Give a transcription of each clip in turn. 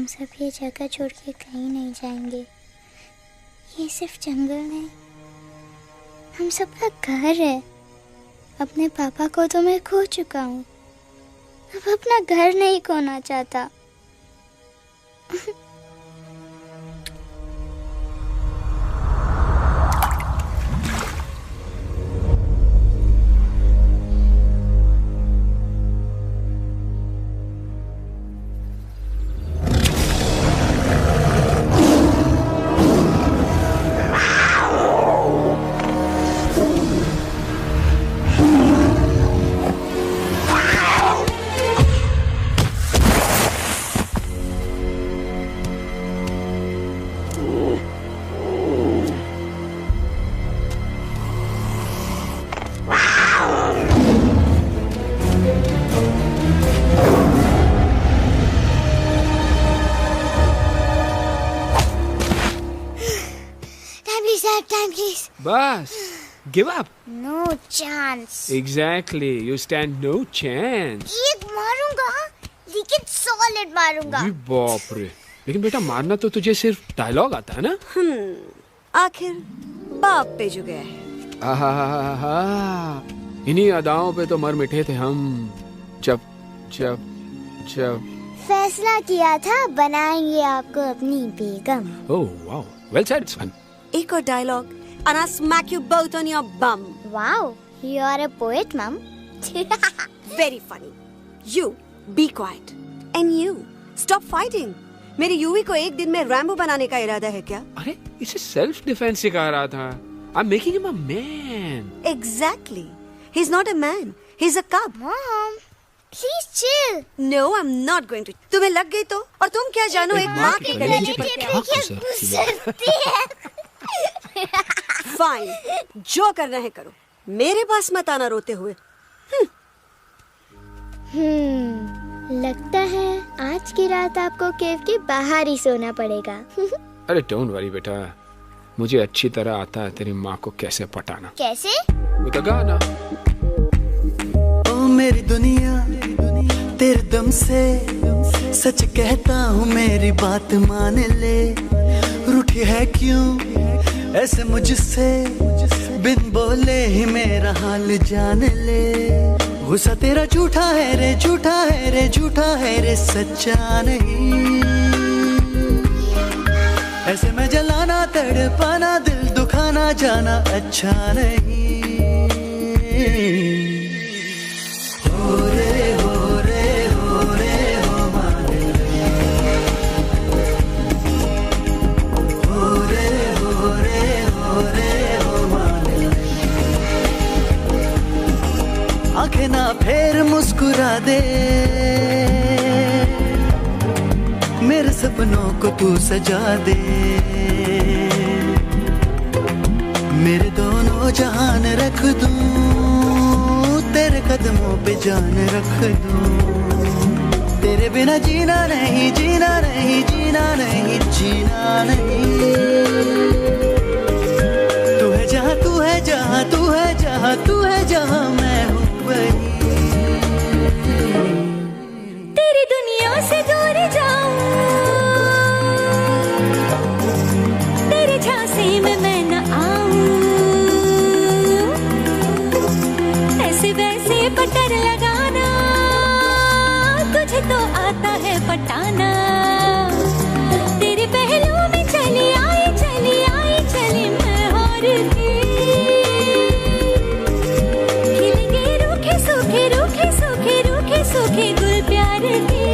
सब ये जगह छोड़ के कहीं नहीं जाएंगे। ये सिर्फ जंगल नहीं, हम सबका घर है। अपने पापा को तो मैं खो चुका हूँ, अब अपना घर नहीं खोना चाहता। बस, give up. No chance. Exactly, you stand no chance. एक मारूंगा, लेकिन solid मारूंगा। अरे बाप रे, लेकिन बेटा मारना तो तुझे सिर्फ डायलॉग आता है ना? आखिर बाप पे जो गया है। आहा, इन्हीं अदाओं पे तो मर मिटे थे हम। जब जब जब फैसला किया था बनाएंगे आपको अपनी बेगम। Oh wow, well said, it's fun. एक और dialogue and I'll smack you both on your bum. Wow, you are a poet, Mom. Very funny. You be quiet and you stop fighting. मेरी यूवी को एक दिन में Rambo बनाने का इरादा है क्या? अरे इसे सेल्फ डिफेंस सिखा रहा था। I'm making him a man. Exactly. He's not a man. He's a cub. Mom, please chill. No, I'm not going to. तुम्हें लग गई तो? और तुम क्या जानो एक माँ के कलेजे पर क्या? फाइन, जो करना है करो, मेरे पास मत आना रोते हुए। लगता है आज की रात आपको केव के बाहर ही सोना पड़ेगा। अरे डोंट वरी बेटा, मुझे अच्छी तरह आता है तेरी माँ को कैसे पटाना। कैसे? वो तो गाना। ओ मेरी दुनिया तेरे दम से सच कहता हूँ, मेरी बात मान ले। रूठी है क्यों ऐसे मुझसे, बिन बोले ही मेरा हाल जान ले। गुस्सा तेरा झूठा है रे, झूठा है रे, झूठा है रे, सच्चा नहीं। ऐसे में जलाना, तड़पाना, दिल दुखाना, जाना अच्छा नहीं। हो रे हो रे हो रे हो मारे, हो रे हो रे हो रे हो मारे। आंखें ना फेर मुस्कुरा दे, मेरे सपनों को तू सजा दे। मेरे दोनों जहान रख दूं, तेरे कदमों पे जान रख दूं। तेरे बिना जीना नहीं, जीना नहीं, जीना नहीं, जीना नहीं। तू है जहाँ, तू है जहाँ, तू है जहाँ, तू है जहाँ, मैं हूँ वहीं। तेरी दुनिया से दूर जाऊं, तेरे झांसे में मैं न आऊं। ऐसे वैसे पटर लगाना, तुझे तो आता है पटाना। तेरे पहलू में चली आई, चली आई, चली मैं हार के। खिलेंगे रूखे सूखे, रूखे सूखे, रूखे सूखे गुल प्यार के।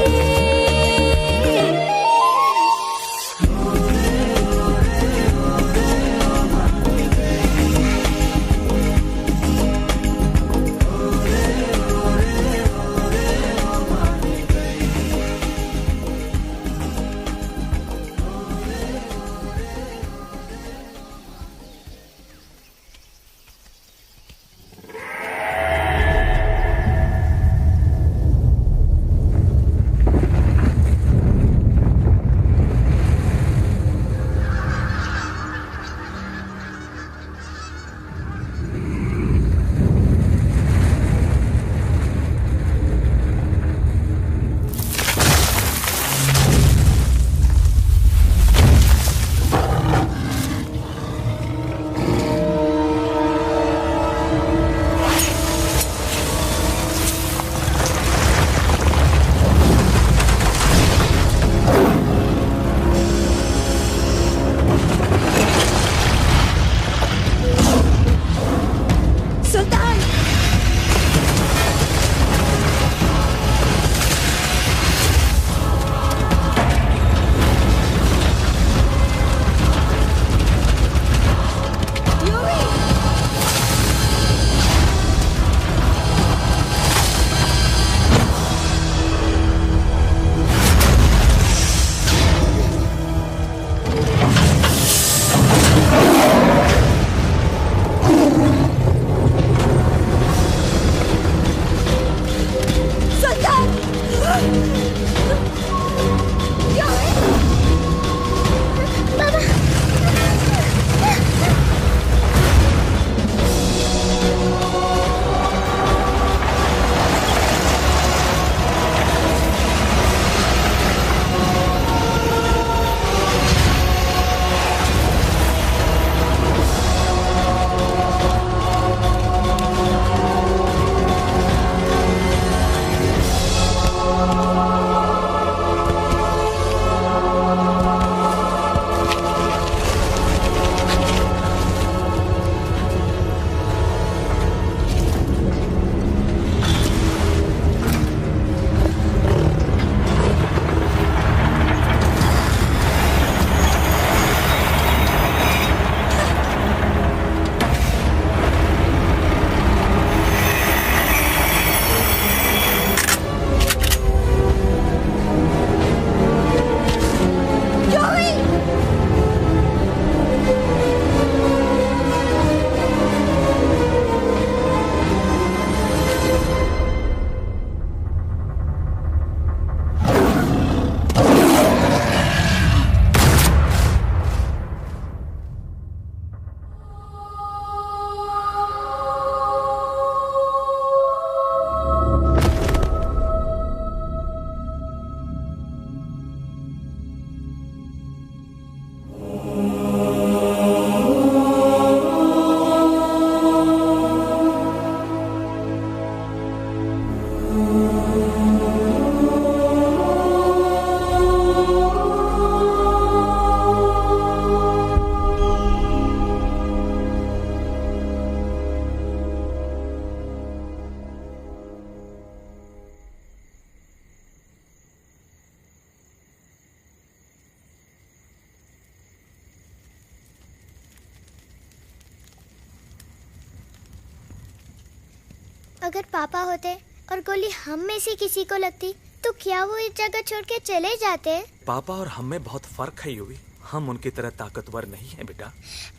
अगर पापा होते और गोली हम में से किसी को लगती तो क्या वो इस जगह छोड़ के चले जाते? पापा और हम में बहुत फर्क है यूवी। हम उनकी तरह ताकतवर नहीं है बेटा।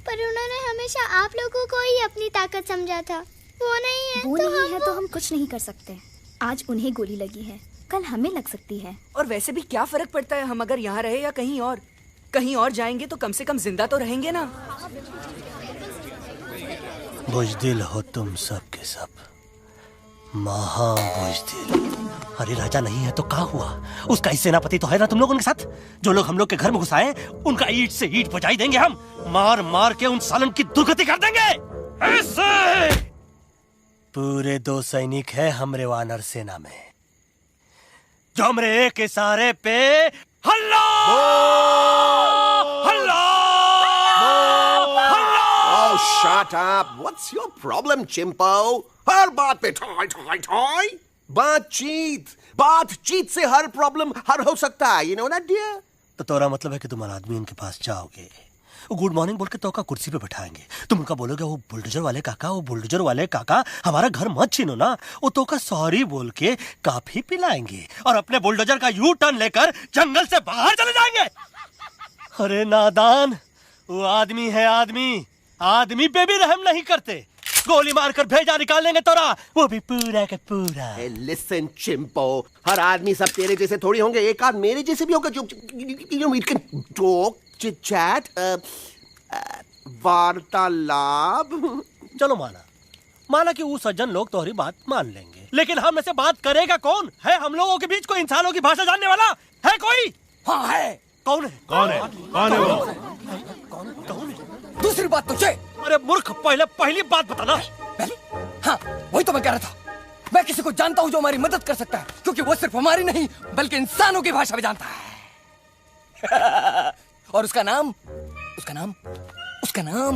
पर उन्होंने हमेशा आप लोगों को ही अपनी ताकत समझा था। वो नहीं है वो तो नहीं है हम तो हम कुछ नहीं कर सकते। आज उन्हें गोली लगी है, कल हमें लग सकती है। और वैसे भी क्या फर्क पड़ता है हम अगर यहाँ रहे या कहीं और? कहीं और जाएंगे तो कम से कम जिंदा तो रहेंगे ना। बुज़दिल हो तुम सब के सब, महा बुज़दिल। अरे राजा नहीं है तो क्या हुआ? उसका ही सेनापति तो है ना तुम लोग उनके साथ। जो लोग हम लोग के घर में घुसाए उनका ईंट से ईंट बजाई देंगे हम। मार मार के उन सालन की दुर्गति कर देंगे ऐसे। पूरे 2 सैनिक है हमरे वानर सेना में जो हमरे एक इशारे पे हल्ला हल्ला हल्ला। Oh, shut up! What's your problem, चिंपो? हर बात पे ठॉय ठॉय ठॉय। बातचीत से हर प्रॉब्लम हल हो सकता है, you know that dear? तो तोरा मतलब है कि तुम आदमी उनके पास जाओगे, वो गुड मॉर्निंग बोल के तो का कुर्सी पे बैठाएंगे, तुम उनका बोलोगे वो बुलडोजर वाले काका हमारा घर मत छीनो ना, वो तो का सॉरी बोल के काफी पिलाएंगे और अपने बुलडोजर का यू टर्न लेकर जंगल से बाहर चले जाएंगे। अरे नादान, वो आदमी है आदमी पे भी रहम नहीं करते। गोली मारकर भेजा निकाल लेंगे तोरा, वो भी पूरा का पूरा। Hey, listen, चिंपो, हर आदमी सब तेरे जैसे थोड़ी होंगे, एक आध मेरे जैसे भी होगा जो we can talk, chit chat, वार्तालाप। चलो माना कि वो सज्जन लोग तुम्हारी बात मान लेंगे, लेकिन हम ऐसे बात करेगा कौन? है हम लोगों के बीच कोई इंसानों की भाषा जानने वाला है कोई? हाँ है। कौन है वो? दूसरी बात तो अरे मूर्ख, पहली बात बताना। पहले? हाँ, वही तो मैं कह रहा था। मैं किसी को जानता हूँ जो हमारी मदद कर सकता है, क्योंकि वो सिर्फ हमारी नहीं बल्कि इंसानों की भाषा भी जानता है। और उसका नाम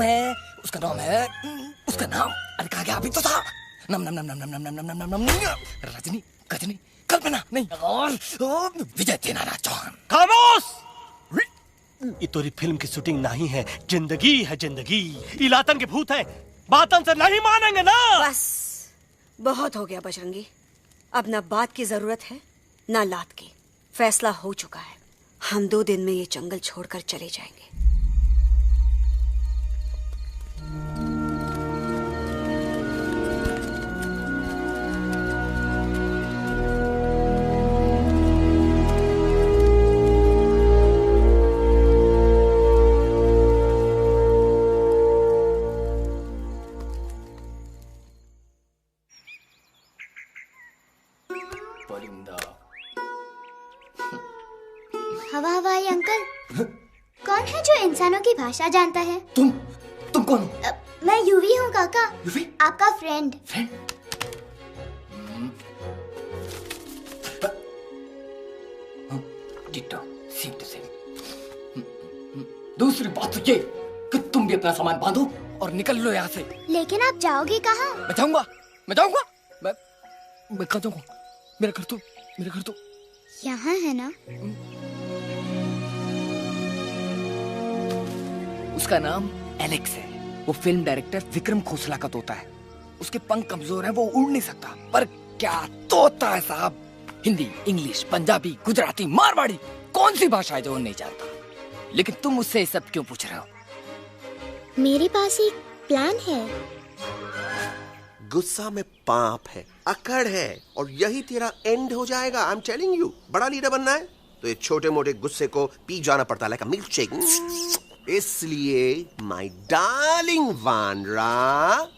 है अरे कहा गया अभी तो था। नम रजनी, गजनी, कल्पना नहीं और विजय तेनालीराम चौहान। खामोश! ये तोरी फिल्म की शूटिंग नहीं है, जिंदगी है जिंदगी। इलातन के भूत है, बातन से नहीं मानेंगे ना। बस बहुत हो गया बजरंगी, अब ना बात की जरूरत है ना लात की। फैसला हो चुका है, हम 2 दिन में ये जंगल छोड़कर चले जाएंगे। हवाई अंकल, कौन है जो इंसानों की भाषा जानता है? तुम कौन हो? मैं यूवी हूँ काका। यूवी? आपका फ्रेंड। दूसरी बात तो ये कि तुम भी अपना सामान बांधो और निकल लो यहाँ से। लेकिन आप जाओगे कहाँ? मैं जाऊंगा मैं कहाँ जाऊंगा? मेरा घर तो यहाँ है ना। उसका नाम एलेक्स है। वो फिल्म डायरेक्टर विक्रम खोसला का तोता है। उसके पंख कमजोर हैं, वो उड़ नहीं सकता, पर क्या तोता है साहब। हिंदी, इंग्लिश, पंजाबी, गुजराती, मारवाड़ी, कौन सी भाषा है जो वो नहीं जानता? लेकिन तुम मुझसे ये सब क्यों पूछ रहे हो? मेरे पास एक प्लान है। गुस्सा में पाप है, अकड़ है, और यही तेरा एंड हो जाएगा। आई एम टेलिंग यू, बड़ा लीडर बनना है तो ये छोटे मोटे गुस्से को पी जाना पड़ता है, लाइक अ मिल्क शेक। इसलिए माय डार्लिंग वानरा,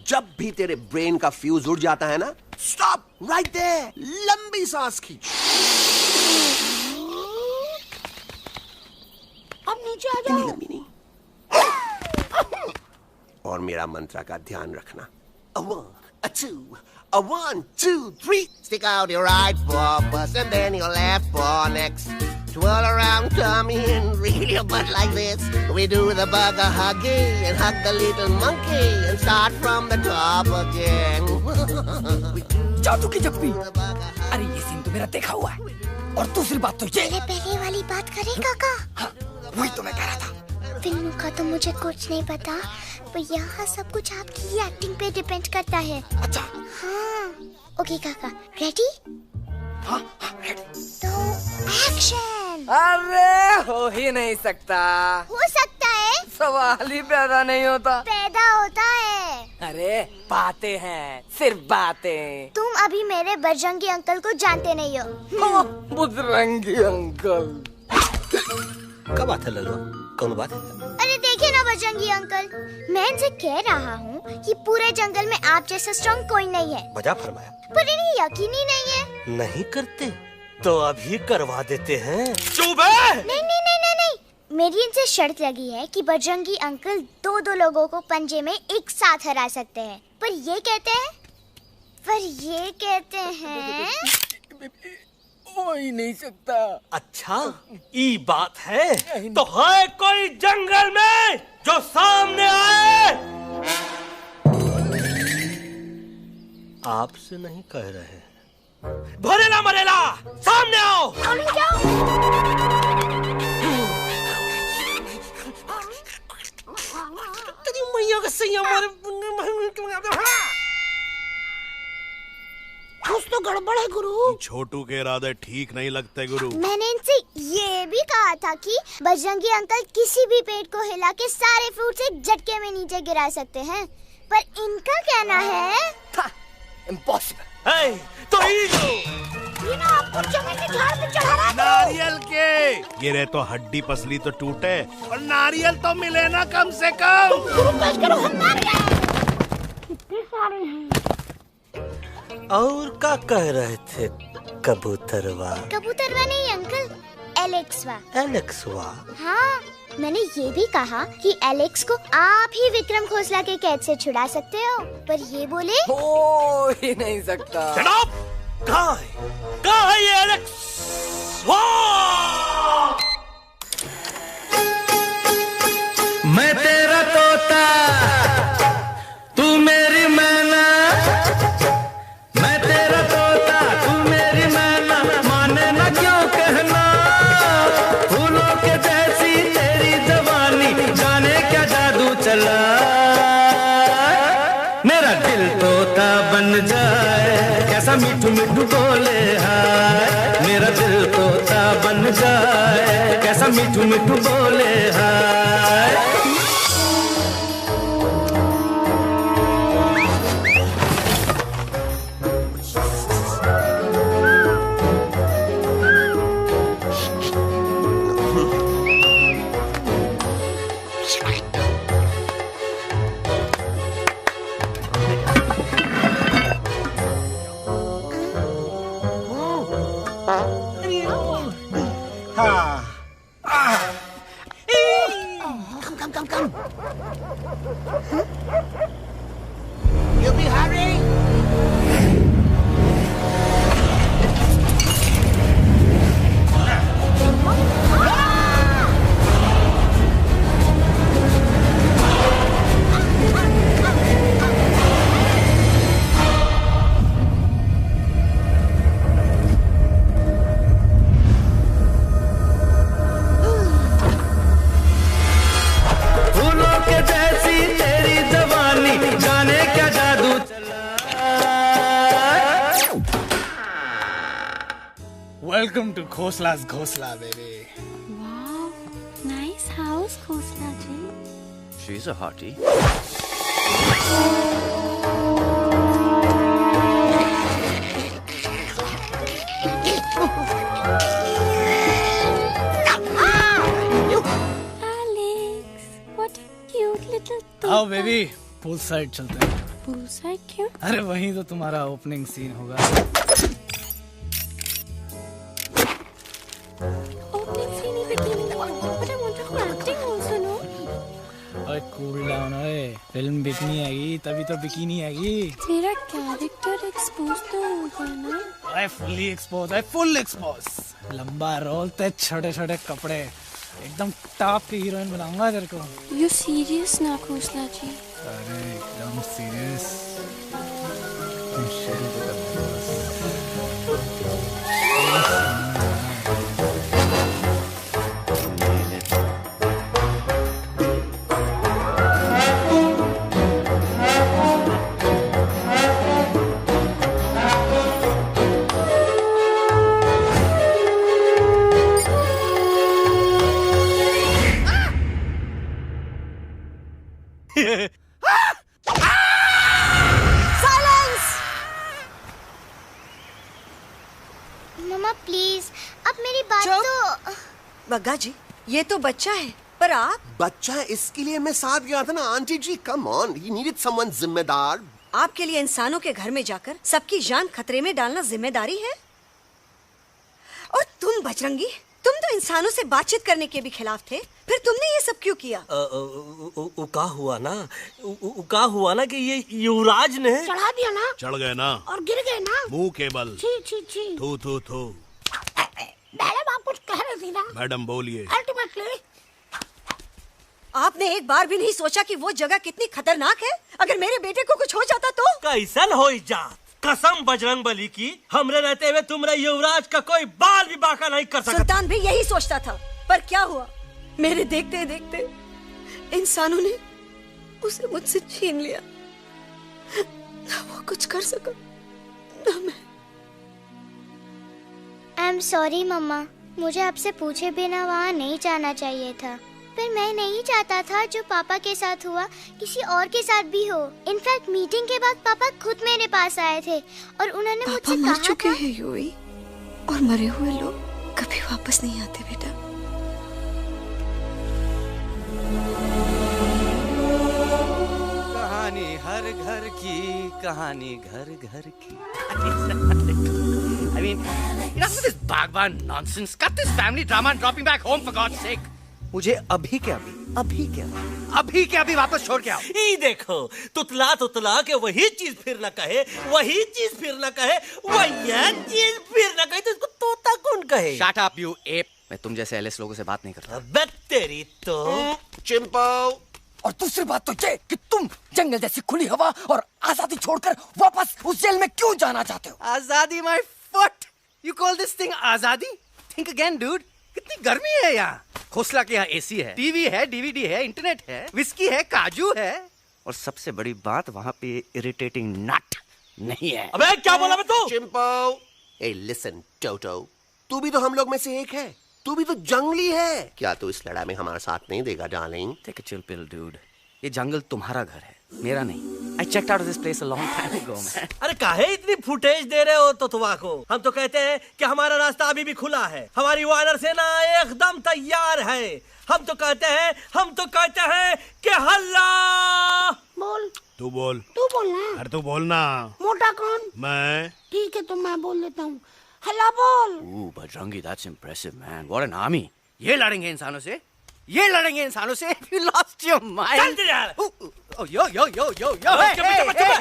जब भी तेरे ब्रेन का फ्यूज उड़ जाता है ना, स्टॉप राइट देयर, लंबी सांस खींच। अब नीचे आ जाओ। लंबी नहीं। और मेरा मंत्र का ध्यान रखना। A 1, a 2, a 1, 2, 3. Stick out your right paw first and then your left paw next. Twirl around tummy and reel your butt like this. We do the bugger huggy and hug the little monkey and start from the top again. जादू की जप्पी। अरे ये scene तो मेरा देखा हुआ है। और दूसरी बात तो ये। पहले वाली बात करें काका? हाँ, वही तो मैं कह रहा था। फिल्मों का तो मुझे कुछ नहीं पता, पर यहाँ सब कुछ आपकी एक्टिंग पे डिपेंड करता है। अच्छा। हाँ। ओके काका, रेडी? हाँ रेडी। तो एक्शन। अरे हो ही नहीं सकता। हो सकता है। सवाल ही पैदा नहीं होता। पैदा होता है। अरे बातें हैं, सिर्फ बातें। तुम अभी मेरे बजरंगी अंकल को जानते नहीं हो। बजरंगी अंकल। क्या बात है लल्लू? कौन बात है? अरे देखिए ना बजरंगी अंकल, मैं इनसे कह रहा हूँ कि पूरे जंगल में आप जैसा स्ट्रॉन्ग कोई नहीं है। मजा फरमाया। पर इन्हें यकीन ही नहीं है। नहीं करते तो अभी करवा देते हैं। चुप है। नहीं नहीं नहीं नहीं नहीं, मेरी इनसे शर्त लगी है कि बजरंगी अंकल दो लोगों को पंजे में एक साथ हरा सकते हैं। पर ये कहते हैं हो ही नहीं सकता। अच्छा ये बात है तो है कोई जंगल में जो सामने आए? आपसे नहीं कह रहे, भरेला मरेला सामने आओ। तेरी मैया का सही हमारे कुछ तो गड़बड़ है गुरु। छोटू के इरादे ठीक नहीं लगते गुरु। मैंने इनसे ये भी कहा था कि बजरंगी अंकल किसी भी पेड़ को हिला के सारे फ्रूट से झटके में नीचे गिरा सकते हैं, पर इनका कहना है इम्पॉसिबल। तो ये ना आपको जमीन के झाड़ पे चढ़ा रहा है। नारियल के गिरे तो हड्डी पसली तो टूटे और नारियल तो मिले ना कम से कम। करो हम नारियल कितने सारे हैं। और क्या कह रहे थे? कबूतरवा? कबूतरवा नहीं अंकल, एलेक्सवा। एलेक्सवा? हाँ, मैंने ये भी कहा कि एलेक्स को आप ही विक्रम खोसला के कैद से छुड़ा सकते हो, पर ये बोले हो ही नहीं सकता। कहाँ है ये एलेक्स? मैं तेरा तोता, तू मेरी मैना। मैं तेरा तोता, तू मेरी मैना। माने ना क्यों कहना, फूलों के जैसी तेरी जवानी। जाने क्या जादू चला, मेरा दिल तोता बन जाए। कैसा मिठू मिठू बोले हाय, मेरा दिल तोता बन जाए। कैसा मिठू मिठू बोले हाय। Welcome to Khosla's Ghosla, baby. Wow, nice house, Khosla ji. She's a hottie. Alex, what a cute little toy. आओ बेबी, पूल साइड चलते हैं। पूल साइड क्यों? अरे वहीं तो तुम्हारा ओपनिंग सीन होगा। Opening scene in bikini. But I want to do acting also, no? ओए कूल डाउन ओए, फिल्म बिकनी आएगी तभी तो बिकिनी आएगी। मेरा कैरेक्टर एक्सपोज तो होगा ना? ओए फुल्ली एक्सपोज है, फुल एक्सपोज। लंबा रोल ते छोटे छोटे कपड़े, एकदम टॉप की हीरोइन बनाऊंगा तेरे को। You serious ना खोसला जी? अरे एकदम सीरियस। तुम शुरू तो कर दो बस। तो बग्गा जी, ये तो बच्चा है, पर आप? बच्चा है इसके लिए मैं साथ गया था ना aunty ji. Come on, he needed someone जिम्मेदार। आपके लिए इंसानों के घर में जाकर सबकी जान खतरे में डालना जिम्मेदारी है? और तुम बजरंगी, तुम तो इंसानों से बातचीत करने के भी खिलाफ थे, फिर तुमने ये सब क्यों किया? का हुआ ना कि ये युवराज ने चढ़ा दिया ना, चढ़ गए ना और गिर गए ना मुंह के बल। छी छी छी। थू थू थू। मैडम आप कुछ कह रही थी ना? मैडम बोलिए। अल्टीमेटली आपने एक बार भी नहीं सोचा कि वो जगह कितनी खतरनाक है? अगर मेरे बेटे को कुछ हो जाता तो? कैसन हो जात? कसम बजरंग बली की, हमरे रहते हुए तुमरे युवराज का कोई बाल भी बाका नहीं कर सकता। सुल्तान भी यही सोचता था, पर क्या हुआ? मेरे देखते देखते इंसानों ने उसे मुझसे छीन लिया। ना वो कुछ कर सका, ना मैं। आई एम सॉरी मम्मा, मुझे आपसे पूछे बिना वहाँ नहीं जाना चाहिए था। पर मैं नहीं चाहता था जो पापा के साथ हुआ किसी और के साथ भी हो। इनफैक्ट मीटिंग के बाद पापा खुद मेरे पास आए थे और उन्होंने मुझसे कहा मर चुके हैं यूई, और मरे हुए लोग कभी वापस नहीं आते बेटा। कहानी हर घर की, कहानी घर घर की। I mean, enough with this Bhagwan nonsense. Cut this family drama and drop me back home for God's sake. मुझे अभी के अभी वापस छोड़ के आओ। ई देखो, तुतला के वही चीज फिर न कहे, वही चीज फिर न कहे, वही चीज फिर न कहे, तो इसको तोता कौन कहे? Shut up, you ape. मैं तुम जैसे एलिस लोगों से बात नहीं करता। अबे तेरी तो चिंपो। और दूसरी बात तो ये कि तुम जंगल जैसी खुली हवा और आजादी छोड़कर वापस उस जेल में क्यों जाना चाहते हो? आजादी my foot. You call this thing आजादी? Think again, dude. कितनी गर्मी है यहाँ। खोसला के यहाँ एसी है, टीवी है, डीवीडी है, इंटरनेट है, विस्की है, काजू है, और सबसे बड़ी बात वहाँ पे इरिटेटिंग नट नहीं है। अबे क्या बोला मैं तू? चिंपो। ए लिसन टोटो, तू भी तो हम लोग में से एक है। तू भी तो जंगली है। क्या तू इस लड़ाई में हमारा साथ नहीं देगा darling? Take a chill pill, dude. ये जंगल तुम्हारा घर है, मेरा नहीं। I checked out of this place a long time ago, man. अरे काहे इतनी फुटेज दे रहे हो तो को? हम तो कहते हैं कि हमारा रास्ता अभी भी खुला है, हमारी वानर सेना एकदम तैयार है। हम तो कहते हैं कि हल्ला। बोल। तू बोल। तू बोलना। अरे तू बोलना। मोटा कौन? मैं। ठीक है तो मैं बोल लेता हूँ। हल्ला बोल। Ooh, Bajrangi, that's impressive, man. What an army. ये लड़ेंगे इंसानों से? ये लड़ेंगे इंसानों से? You lost your mind. चल यार। Oh, yo.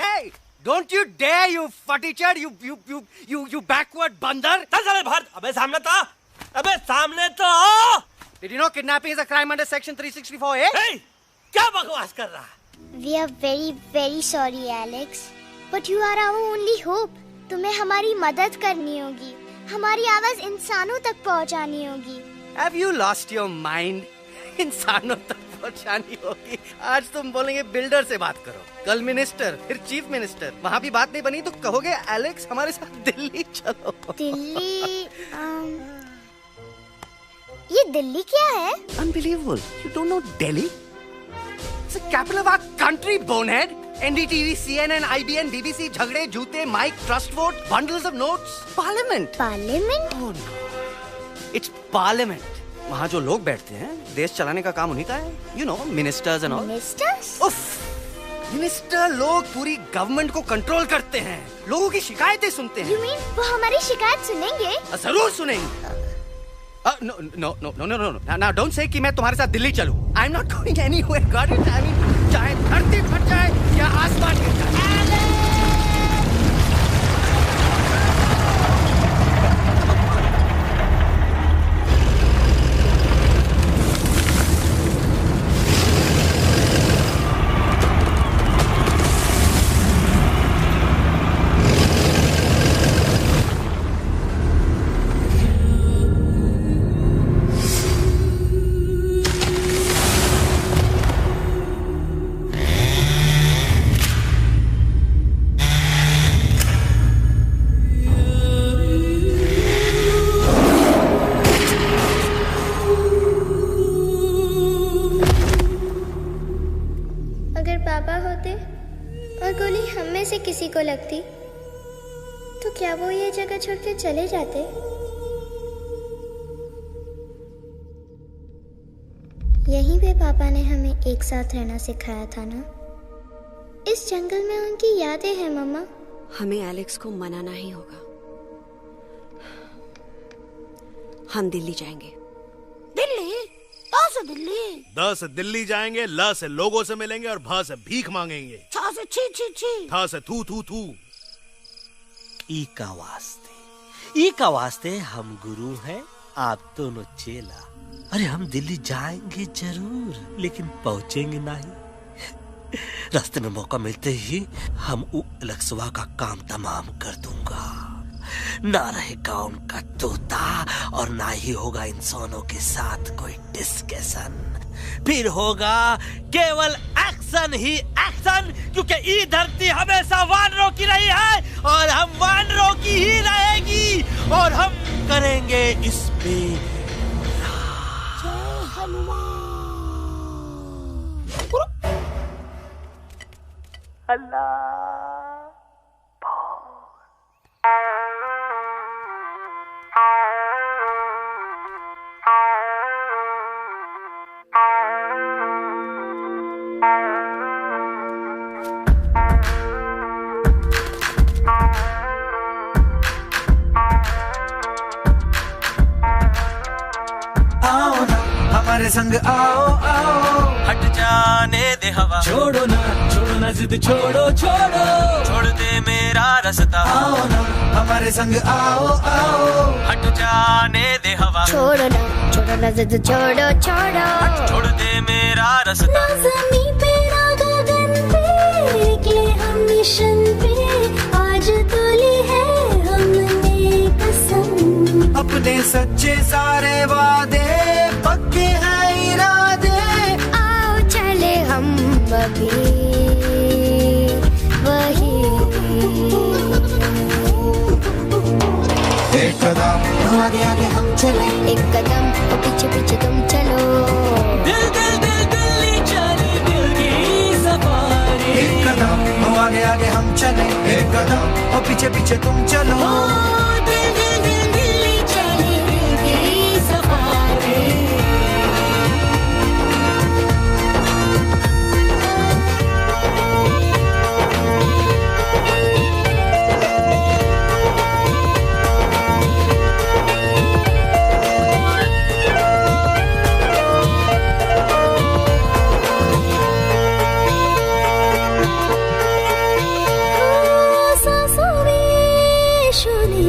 Hey. Don't you dare, you fatty-chad, you backward बंदर. चल चल बाहर। अबे सामने तो आओ। Did you know kidnapping is a crime under section 364A? Hey, क्या बकवास कर रहा है? We are very very sorry Alex, but you are our only hope. तुम्हें हमारी मदद करनी होगी, हमारी आवाज इंसानों तक पहुंचानी होगी। Have you lost your mind? इंसानों तक पहुंचानी होगी। आज तुम बोलेंगे बिल्डर से बात करो, कल मिनिस्टर, फिर चीफ मिनिस्टर। वहाँ भी बात नहीं बनी तो कहोगे एलेक्स हमारे साथ दिल्ली चलो। दिल्ली? ये दिल्ली क्या है? Unbelievable. You don't know Delhi? It's the capital of our country, bonehead. NDTV, CNN, IBN, BBC, झगड़े, जूते, mike, trust vote, bundles of notes, parliament. Parliament? Oh no. It's parliament. वहाँ जो लोग बैठते हैं, देश चलाने का काम उन्हीं का है। You know, ministers and all. Ministers? उफ, मिनिस्टर लोग पूरी गवर्नमेंट को कंट्रोल करते हैं, लोगों की शिकायतें सुनते हैं। You mean वो हमारी शिकायत सुनेंगे? जरूर सुनेंगे। No. Now don't say कि मैं तुम्हारे साथ दिल्ली चलूं. I'm not going anywhere. Got it? I mean, चाहे धरती फट जाए या आसमान गिर जाए। किसी को लगती तो क्या वो ये जगह छोड़कर चले जाते? यहीं पे पापा ने हमें एक साथ रहना सिखाया था ना। इस जंगल में उनकी यादें हैं मम्मा। हमें एलेक्स को मनाना ही होगा। हम दिल्ली जाएंगे। दिल्ली? तो से दिल्ली? द से दिल्ली जाएंगे, ल से लोगों से मिलेंगे और भ से भीख मांगेंगे, छ से छी छी छी, थ से थू थू थू। ई का वास्ते हम गुरु हैं, आप दोनों चेला। अरे हम दिल्ली जाएंगे जरूर, लेकिन पहुंचेंगे नहीं। रास्ते में मौका मिलते ही हम लक्सवा का काम तमाम कर दूंगा। ना रहेगा उनका तोता और ना ही होगा इंसानों के साथ कोई डिस्कशन। फिर होगा केवल एक्शन ही एक्शन, क्योंकि ये धरती हमेशा वानरों की रही है और हम वानरों की ही रहेगी, और हम करेंगे इस पे हमारे संग आओ आओ, हट जाने दे हवा, छोड़ो ना जिद छोड़ो छोड़ो, छोड़ दे मेरा रास्ता। आओ ना हमारे संग आओ आओ, हट जाने दे हवा, छोड़ो ना जिद छोड़ो छोड़ो, छोड़ दे मेरा रास्ता। ना ज़मीं पे ना गगन पे, निकले हम मिशन पे, आज तो ली है हमने कसम। अपने सच्चे सारे वादे पक्के हैं इरादे, आओ चले हम अभी वही। एक कदम आगे आगे हम चले, एक कदम और पीछे पीछे तुम चलो। दिल दिल दिल दिल्ली चले, दिल की सफारी। एक कदम आगे आगे हम चले, एक कदम और पीछे पीछे तुम चलो। दिल दिल दिल दिल्ली चले, दिल की सफारी।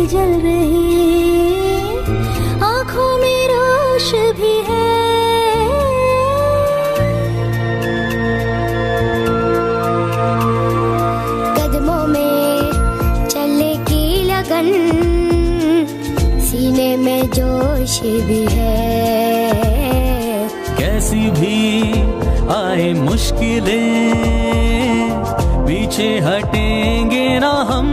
जल रही आंखों में रोश भी है, कदमों में चलने की लगन, सीने में जोश भी है। कैसी भी आए मुश्किलें, पीछे हटेंगे ना हम,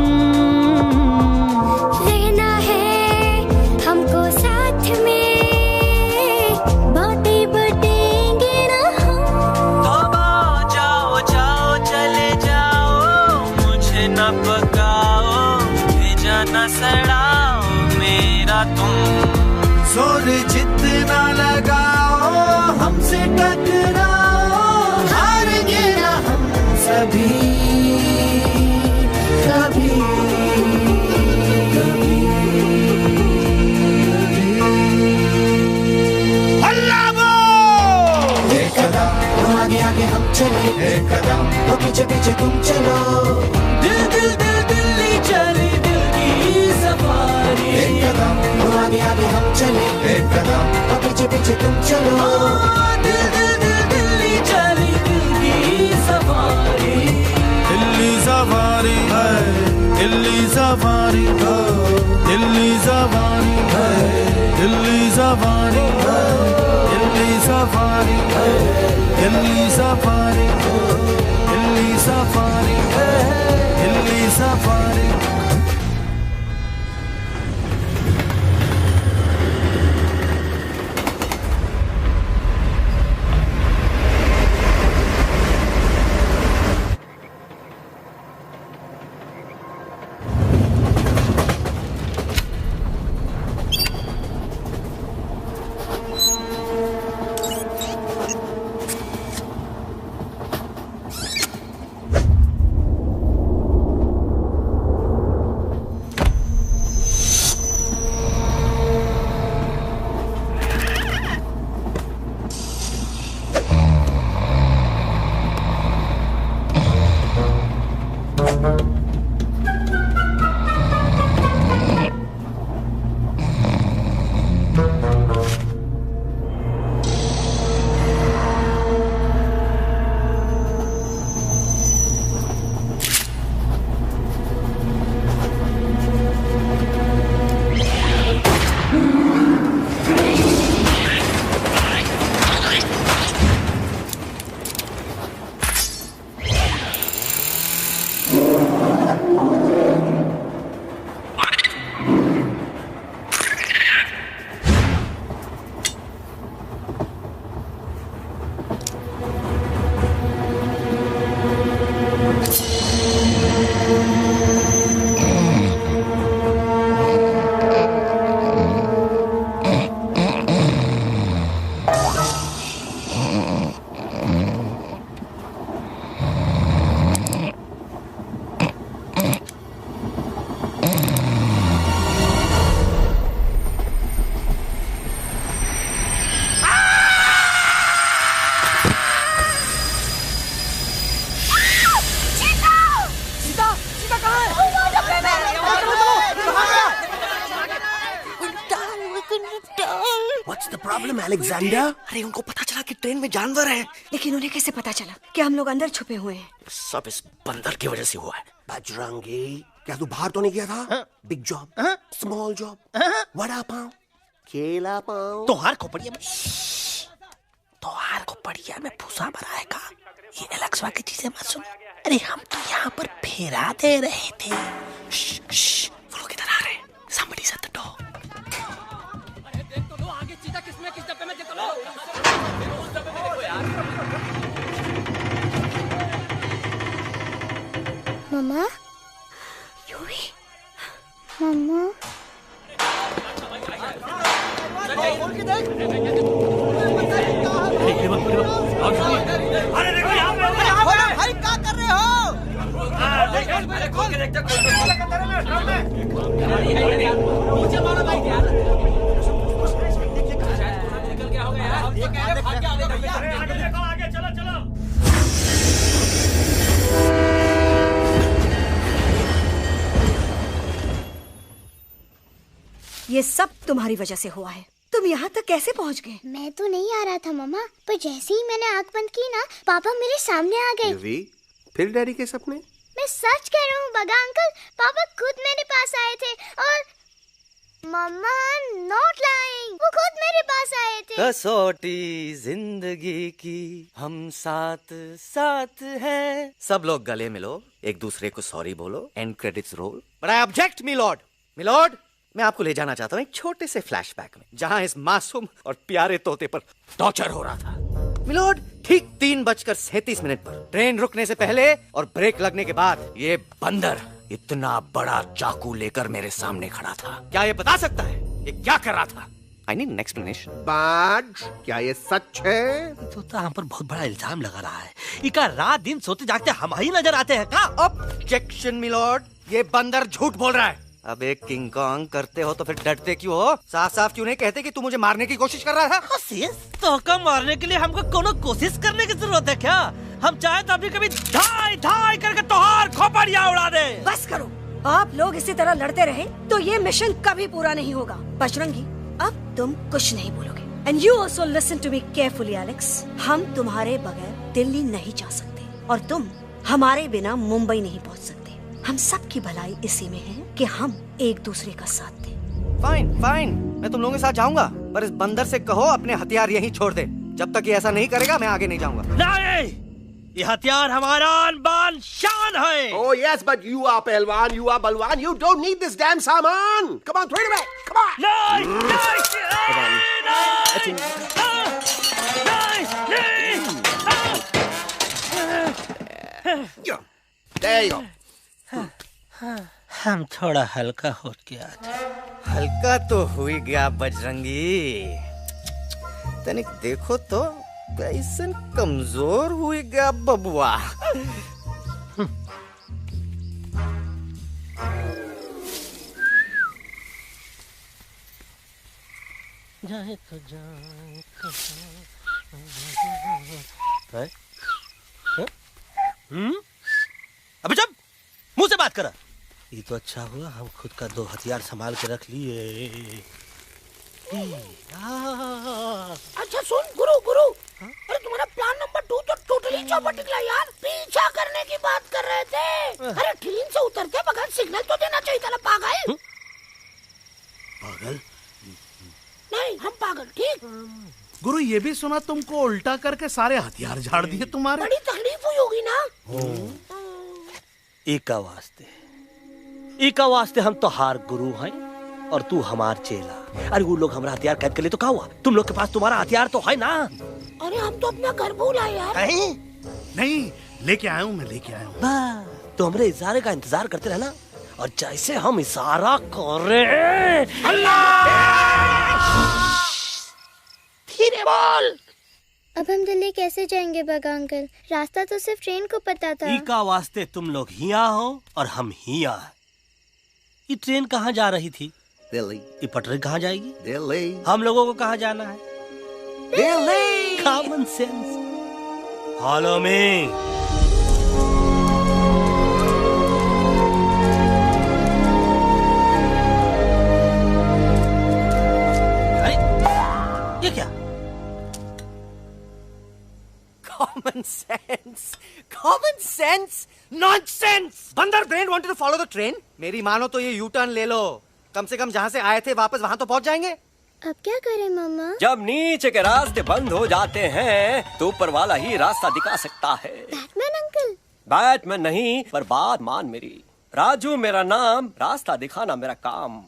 जोर जितना लगाओ हमसे टकराओ, हारेंगे ना हम सभी कभी कभी। अल्लाह वो एक कदम आगे आगे हम चले, एक कदम तो पीछे पीछे तुम चलो। दिल दिल दिल दिल्ली चली, दिल की सफारी। एक कदम आगे आगे हम चले, एक कदम और पीछे पीछे तुम चलो। दिल दिल दिल दिल्ली चली, दिल की सफारी। दिल्ली सफारी है, दिल्ली सफारी है, दिल्ली सफारी है, दिल्ली सफारी है, दिल्ली सफारी है, दिल्ली सफारी है, दिल्ली सफारी है, दिल्ली सफारी। अलेक्जेंडर, अरे उनको पता चला कि ट्रेन में जानवर है। लेकिन उन्हें कैसे पता चला कि हम लोग अंदर छुपे हुए हैं? सब इस बंदर की वजह से हुआ है। बजरंगी, क्या तू बाहर तो नहीं गया था? Big job, small job, vada pav, केला पाव। तोहार खोपड़िया में फूसा भरा है का? ये एलेक्सा की चीजें मत सुन। अरे हम तो यहाँ पर फेरा दे रहे थे। वो लोग इधर आ रहे हैं। Somebody shut the door. अरे देख तो लो आगे चीता किसमें किस डब्बे में देख तो लो। उस डब्बे में देखो यार। मम्मा, यूवी, मम्मा। अरे देखो यहाँ पे भाई क्या कर रहे हो? अरे खोल के देखते नीचे मारो भाई यार। निकल गया होगा यार। ये कह रहे भाग के आगे देखो आगे चलो चलो। ये सब तुम्हारी वजह से हुआ है। तुम यहाँ तक कैसे पहुँच गए? मैं तो नहीं आ रहा था मम्मा, पर जैसे ही मैंने आँख बंद की ना, पापा मेरे सामने आ गए। यूवी, फिर डैडी के सपने? मैं सच कह रहा हूँ बगा अंकल, पापा खुद मेरे पास आए थे और मम्मा नॉट लाइंग, वो खुद मेरे पास आए थे। कसौटी जिंदगी की हम साथ साथ हैं। सब लोग गले मिलो, एक दूसरे को सॉरी बोलो, and credits roll. But I object milord, मैं आपको ले जाना चाहता हूँ एक छोटे से फ्लैशबैक में, जहाँ इस मासूम और प्यारे तोते पर टॉर्चर हो रहा था। मिलॉर्ड, ठीक 3:37 पर ट्रेन रुकने से पहले और ब्रेक लगने के बाद ये बंदर इतना बड़ा चाकू लेकर मेरे सामने खड़ा था। क्या ये बता सकता है ये क्या कर रहा था? I need an explanation. बाज, क्या ये सच है? तो हम पर बहुत बड़ा इल्जाम लगा रहा है। इका रात दिन सोते जागते हम ही नजर आते हैं का? ऑब्जेक्शन मिलॉर्ड, ये बंदर झूठ बोल रहा है। अब एक किंग कॉन्ग करते हो तो फिर डरते क्यों हो? साफ साफ क्यों नहीं कहते कि तू मुझे मारने की कोशिश कर रहा था? तो कम मारने के लिए हमको कोनो कोशिश करने की जरूरत है क्या? हम चाहे तो अभी कभी धाई धाई करके तोहार खोपड़िया उड़ा दे। बस करो, आप लोग इसी तरह लड़ते रहे तो ये मिशन कभी पूरा नहीं होगा। बजरंगी, अब तुम कुछ नहीं बोलोगे। And you also listen to me carefully Alex. हम तुम्हारे बगैर दिल्ली नहीं जा सकते और तुम हमारे बिना मुंबई नहीं पहुंच सकते। हम सब की भलाई इसी में है कि हम एक दूसरे का साथ दें। फाइन, मैं तुम लोगों के साथ जाऊंगा, पर इस बंदर से कहो अपने हथियार यहीं छोड़ दे। जब तक ये ऐसा नहीं करेगा मैं आगे नहीं जाऊंगा। नहीं, ये हथियार हमारा आन-बान शान है। Oh yes, but you are पहलवान, you are बलवान, you don't need this damn सामान. Come on, throw it away. Come on. There you go. हम थोड़ा हल्का हो गया था। हल्का तो हुई गया बजरंगी, तनिक देखो तो कैसन कमजोर हुई गया बबुआ। जाए तो जाए अबे जब मुंह मत कर। ये तो अच्छा हुआ हम खुद का 2 हथियार संभाल के रख लिए। अच्छा सुन गुरु गुरु, अरे तुम्हारा प्लान नंबर 2 तो टोटली चौपट निकला यार। पीछा करने की बात कर रहे थे। अरे ट्रेन से उतरते बगैर सिग्नल तो देना चाहिए था ना पागल। पागल? नहीं हम पागल, ठीक। गुरु ये भी सुना तुमको उल्टा करके सारे हथियार झाड़ दिए तुम्हारे। बड़ी तकलीफ हुई होगी ना। एका वास्ते हम तो हार गुरु हैं और तू हमार चेला। अरे वो लोग हमारा हथियार कैद कर ले तो क्या हुआ? तुम लोग के पास तुम्हारा हथियार तो है ना। अरे हम तो अपना घर भूल आए यार। नहीं लेके आया हूँ, मैं लेके आया हूँ। तो हमारे इशारे का इंतजार करते रहना और जैसे हम इशारा करें धीरे बोल। अब हम दिल्ली कैसे जाएंगे बागा अंकल? रास्ता तो सिर्फ ट्रेन को पता था। का वास्ते तुम लोग हिया हो और हम हिया। ये ट्रेन कहाँ जा रही थी? दिल्ली। ये पटरी कहाँ जाएगी? दिल्ली। हम लोगों को कहाँ जाना है? Delhi. Common sense. Follow me. ये क्या? Common sense, common sense, nonsense. बंदर brain wanted to follow the train. मेरी मानो तो ये U-turn ले लो। कम से कम जहाँ से आए थे वापस वहाँ तो पहुँच जाएंगे। अब क्या करें मामा? जब नीचे के रास्ते बंद हो जाते हैं तो ऊपर वाला ही रास्ता दिखा सकता है। Batman uncle? बैटमैन नहीं, पर बात मान मेरी। राजू मेरा नाम, रास्ता दिखाना मेरा काम।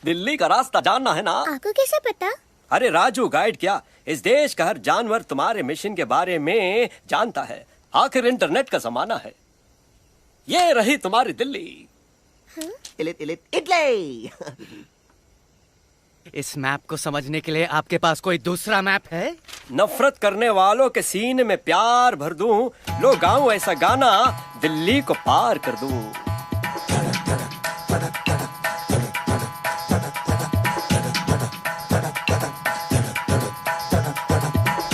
दिल्ली का रास्ता जानना है ना? आपको कैसे पता? अरे राजू गाइड क्या, इस देश का हर जानवर तुम्हारे मिशन के बारे में जानता है। आखिर इंटरनेट का जमाना है। ये रही तुम्हारी दिल्ली। इटली। इस मैप को समझने के लिए आपके पास कोई दूसरा मैप है? नफरत करने वालों के सीने में प्यार भर दूं, लो गाऊं ऐसा गाना, दिल्ली को पार कर दूं।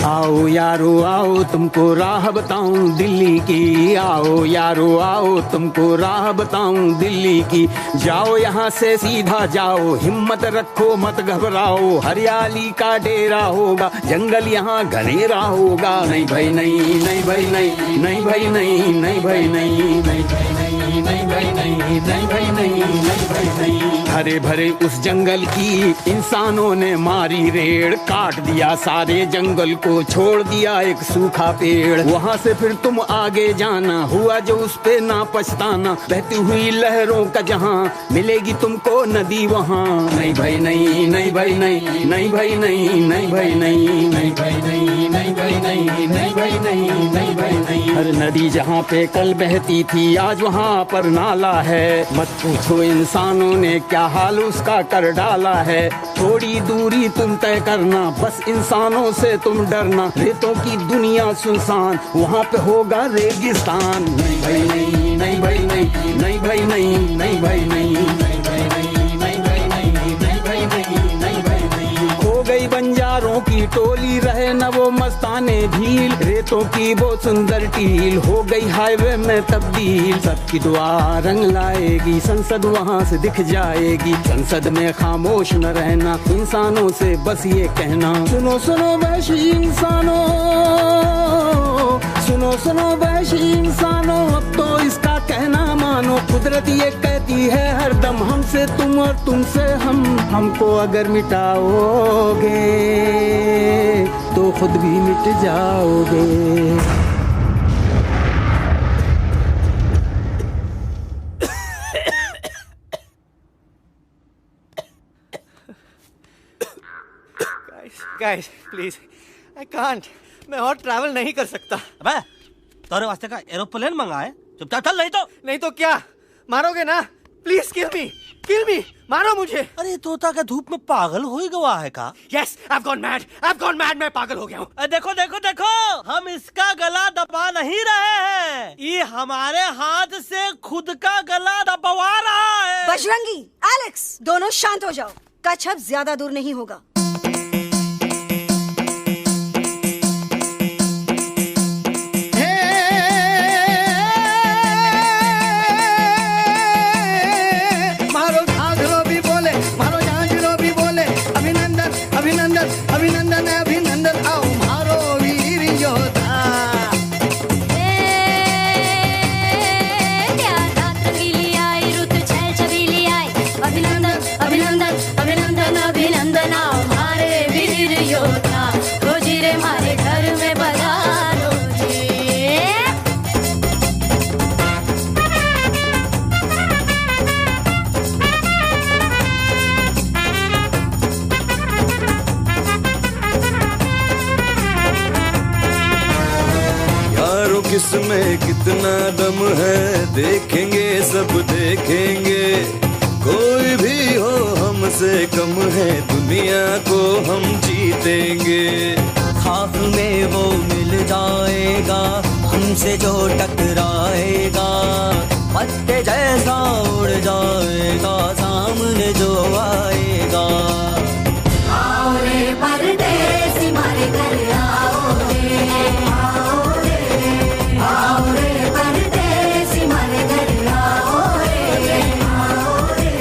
आओ यारो आओ तुमको राह बताऊं दिल्ली की। आओ यारो आओ तुमको राह बताऊं दिल्ली की। जाओ यहाँ से सीधा जाओ, हिम्मत रखो मत घबराओ। हरियाली का डेरा होगा, जंगल यहाँ घनेरा होगा। नहीं भाई नहीं, नहीं भाई नहीं, नहीं भाई नहीं, नहीं भाई नहीं, नहीं भाई नहीं, नहीं भाई नहीं, नहीं भाई नहीं, नहीं भाई नहीं। हरे भरे उस जंगल की इंसानों ने मारी रेड़, काट दिया सारे जंगल को, छोड़ दिया एक सूखा पेड़। वहाँ से फिर तुम आगे जाना, हुआ जो उस पे ना पछताना। बहती हुई लहरों का जहाँ, मिलेगी तुमको नदी वहाँ। नहीं भाई नहीं, नहीं भाई नहीं, नहीं भाई नहीं, नहीं भाई नहीं, नहीं भाई नहीं, नहीं भाई नहीं, नहीं भाई नहीं, नहीं भाई नहीं। हर नदी जहाँ पे कल बहती थी आज वहाँ पर नाला है। मत पूछो इंसानों ने क्या हाल उसका कर डाला है। थोड़ी दूरी तुम तय करना, बस इंसानों से तुम डरना। रेतों की दुनिया सुनसान, वहाँ पे होगा रेगिस्तान। नहीं भाई नहीं, नहीं भाई नहीं, नहीं भाई नहीं, नहीं भाई नहीं, नहीं भाई नहीं, नहीं भाई नहीं, नहीं भाई नहीं, नहीं भाई नहीं। खो गई बंजारों की टोली, रहे न वो मस्ताने भील। रेतों की वो सुंदर टील हो गई हाईवे में तब्दील। सबकी दुआ रंग लाएगी, संसद वहाँ से दिख जाएगी। संसद में खामोश न रहना, इंसानों से बस ये कहना। सुनो सुनो वैशी इंसानों, सुनो सुनो वैशी इंसानों, अब तो इसका कहना मानो। कुदरत ये कहती है हरदम, हमसे तुम और तुमसे हम। हमको अगर मिटाओगे तो खुद भी मिट जाओगे। Guys, please, I can't. मैं और ट्रैवल नहीं कर सकता। अबे, तोरे वास्ते का एरोप्लेन मंगाए, चुपचाप चल। नहीं तो क्या मारोगे ना? प्लीज किल मी, मारो मुझे। अरे तोता का धूप में पागल हो ही गवा है का? Yes, I've gone mad, मैं पागल हो गया हूँ। देखो देखो देखो, हम इसका गला दबा नहीं रहे हैं, ये हमारे हाथ से खुद का गला दबवा रहा है। बजरंगी, एलेक्स, दोनों शांत हो जाओ। कच्छ अब ज्यादा दूर नहीं होगा। इसमें कितना दम है देखेंगे सब देखेंगे। कोई भी हो हमसे कम है दुनिया को हम जीतेंगे। खाक में वो मिल जाएगा हमसे जो टकराएगा, पत्ते जैसा उड़ जाएगा सामने जो आएगा। आओ रे परदेसी मारे घर आओ रे, आओ रे, आओ रे परदेसी मारे घर आओ रे, आओ रे,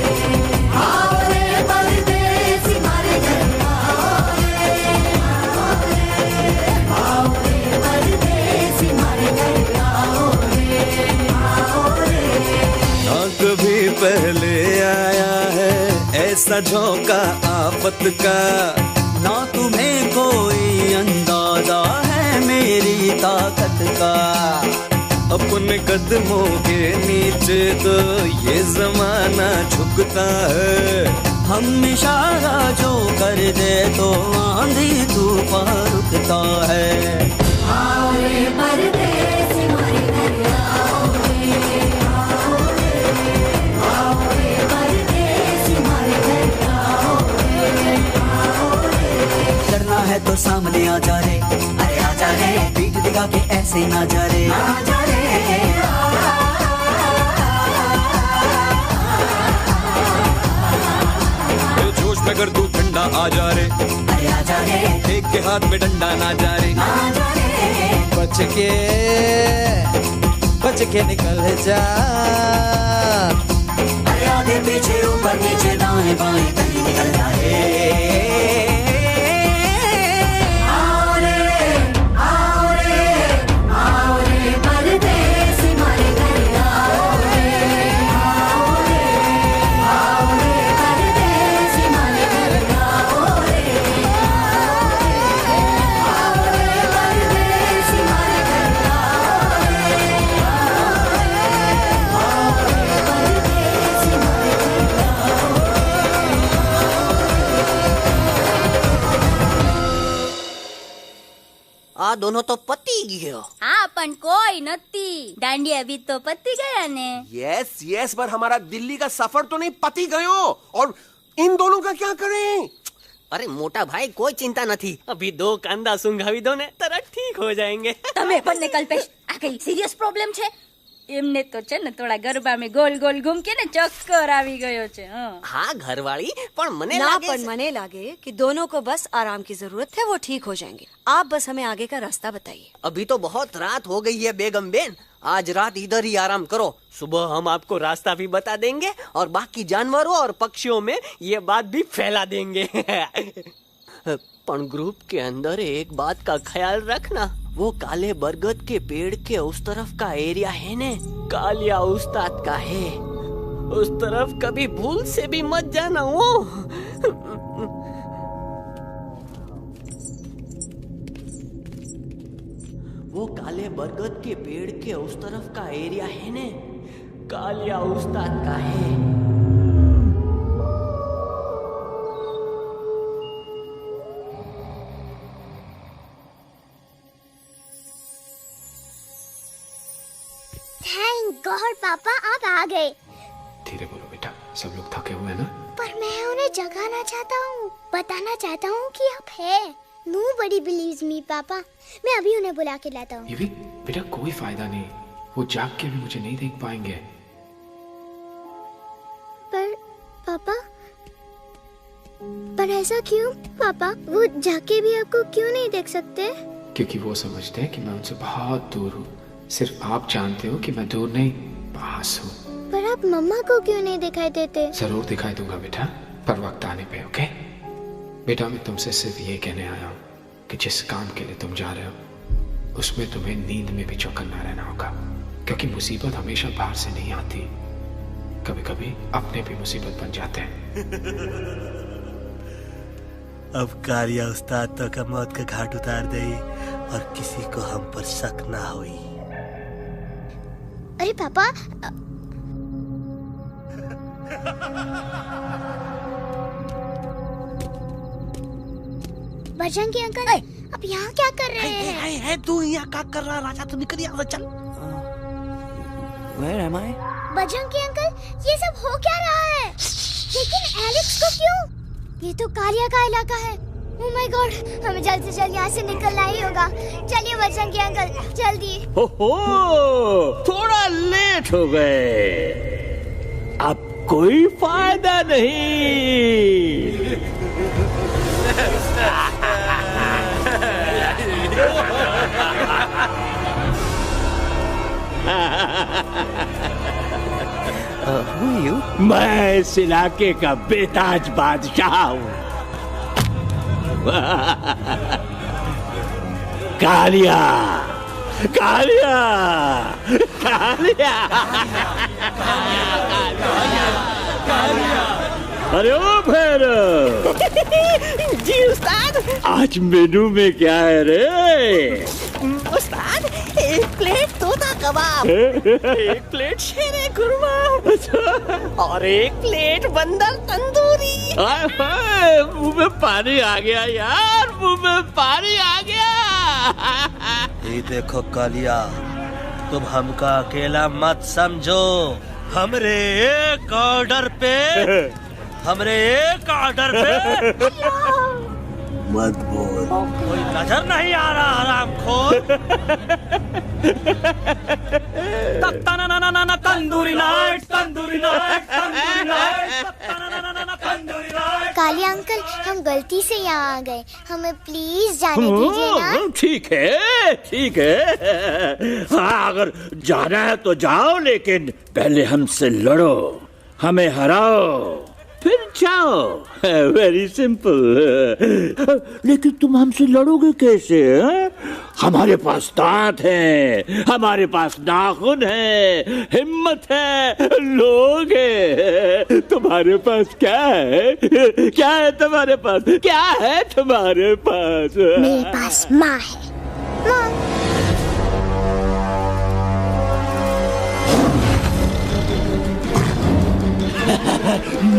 आओ रे परदेसी मारे घर आओ रे, आओ रे परदेसी मारे घर आओ रे, आओ रे। ना कभी पहले आया है ऐसा झोंका आफत का, ना तुम्हें कोई अंदाजा है मेरी ताकत का। अपने कदमों के नीचे तो ये जमाना झुकता है। हम इशारा जो कर दे तो आंधी तूफान रुकता है। आओ रे परदेसी मारे घर आओ रे, आओ रे, आओ रे परदेसी मारे घर आओ रे, आओ रे। डरना है तो सामने आ जा रे, अरे आ जा रे, पीठ दिखा के ऐसे ना जा रे, आ जा रे। जोश में कर तू ठंडा आ जा रे, अरे आ जा रे, एक के हाथ में डंडा ना जा रे, आ जा रे। बच के निकल जा, अरे आगे पीछे ऊपर नीचे दाएं बाएं कहीं निकल जा रे। आओ रे, आओ रे, आओ रे परदेसी मारे घर आओ रे, आओ रे, आओ रे परदेसी मारे घर आओ रे, आओ रे परदेसी मारे घर आओ रे, आओ रे परदेसी मारे घर आओ रे। आ दोनों तो पति गयो। हाँ पण कोई नती, दांडी अभी तो पति गया ने। यस यस, पर हमारा दिल्ली का सफर तो नहीं पति गयो, और इन दोनों का क्या करें? अरे मोटा भाई कोई चिंता नहीं, अभी 2 कांदा सुंघावी दो ने तरह ठीक हो जाएंगे। તમે પણ ને કલ્પેશ આ કઈ સિરિયસ પ્રોબ્લેમ છે? એમને તો છે ને થોડા ગરબામાં ગોલ ગોલ ઘૂમ કે ને ચક્કર આવી ગયો છે। हाँ घरवाली, पर मने ना लागे पर मने लागे कि दोनों को बस आराम की जरूरत है, वो ठीक हो जाएंगे। आप बस हमें आगे का रास्ता बताइए। अभी तो बहुत रात हो गई है बेगम बेन, आज रात इधर ही आराम करो, सुबह हम आपको रास्ता भी बता देंगे और बाकी जानवरों और पक्षियों में ये बात भी फैला देंगे। पर ग्रुप के अंदर एक बात का ख्याल रखना, वो काले बरगद के पेड़ के उस तरफ का एरिया है ने, कालिया उस्ताद का है, उस तरफ कभी भूल से भी मत जाना। वो काले बरगद के पेड़ के उस तरफ का एरिया है ने, कालिया उस्ताद का है। थैंक गॉड पापा आप आ गए। धीरे बोलो बेटा, सब लोग थके हुए हैं ना। पर मैं उन्हें जगाना चाहता हूँ, बताना चाहता हूँ कि आप है। Nobody believes me पापा, मैं अभी उन्हें बुला के लाता हूँ। ये भी बेटा कोई फायदा नहीं, वो जाग के भी मुझे नहीं देख पाएंगे। पर पापा, पर ऐसा क्यों पापा? वो जाके भी आपको क्यों नहीं देख सकते? क्योंकि वो समझते हैं कि मैं उनसे बहुत दूर हूँ। सिर्फ आप जानते हो कि मैं दूर नहीं, पास हूँ। पर आप मम्मा को क्यों नहीं दिखाई देते? जरूर दिखाई दूंगा बेटा, पर वक्त आने पे। ओके बेटा, मैं तुमसे सिर्फ ये कहने आया हूँ कि जिस काम के लिए तुम जा रहे हो उसमें तुम्हें नींद में भी चौकन्ना रहना होगा, क्योंकि मुसीबत हमेशा बाहर से नहीं आती, कभी कभी अपने भी मुसीबत बन जाते हैं। अब कालिया उस्ताद तो का मौत का घाट उतार दे और किसी को हम पर शक ना हुई। अरे पापा, बजरंगी अंकल, आप यहाँ क्या कर रहे हैं? तू यहाँ क्या कर रहा? राजा तू निकल यहाँ से, चल। Where am I? Bajrangi uncle, ये सब हो क्या रहा है? लेकिन एलेक्स को क्यों? ये तो कालिया का इलाका है। Oh my God, हमें जल्द से जल्द यहाँ से निकलना ही होगा। चलिए बजरंगी अंकल, जल्दी। हो, थोड़ा लेट हो गए। अब कोई फायदा नहीं। Who are you? मैं इस इलाके का बेताज बादशाह हूँ। कालिया, कालिया, कालिया, अरे ओ भैरव। जी उस्ताद। आज मेनू में क्या है रे? उस्ताद, एक प्लेट तोता कबाब, एक प्लेट शेरे कुरमा और एक प्लेट बंदर तंदूरी। मुंह में पानी आ गया यार, मुंह में पानी आ गया। ये देखो कालिया, तुम हमका अकेला मत समझो। हमरे एक ऑर्डर पे मत बोल। कोई नजर नहीं आ रहा हरामखोर। Tandoori night, tandoori night, tandoori night, tandoori night. Kaliya uncle, हम गलती से यहाँ आ गए, हमें प्लीज जाने दीजिए ना। ठीक है, ठीक है। हाँ, अगर जाना है तो जाओ, लेकिन पहले हमसे लड़ो, हमें हराओ, फिर जाओ। Very simple. लेकिन तुम हमसे लड़ोगे कैसे? हमारे पास दांत है, हमारे पास नाखून है, हिम्मत है, लोग है। तुम्हारे पास क्या है? क्या है तुम्हारे पास? क्या है तुम्हारे पास? मेरे पास माँ है।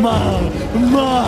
माँ, माँ।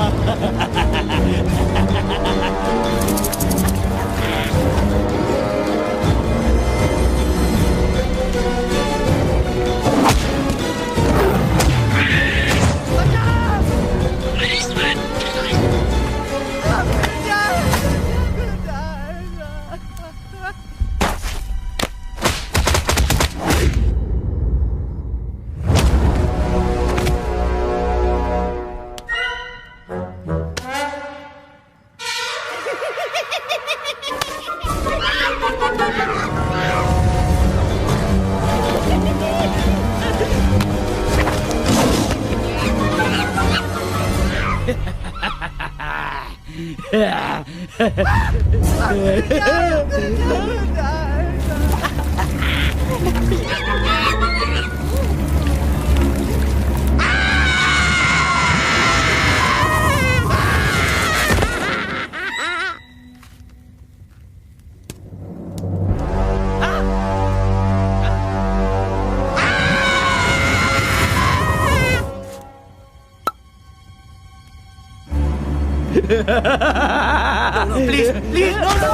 No, please, please, no.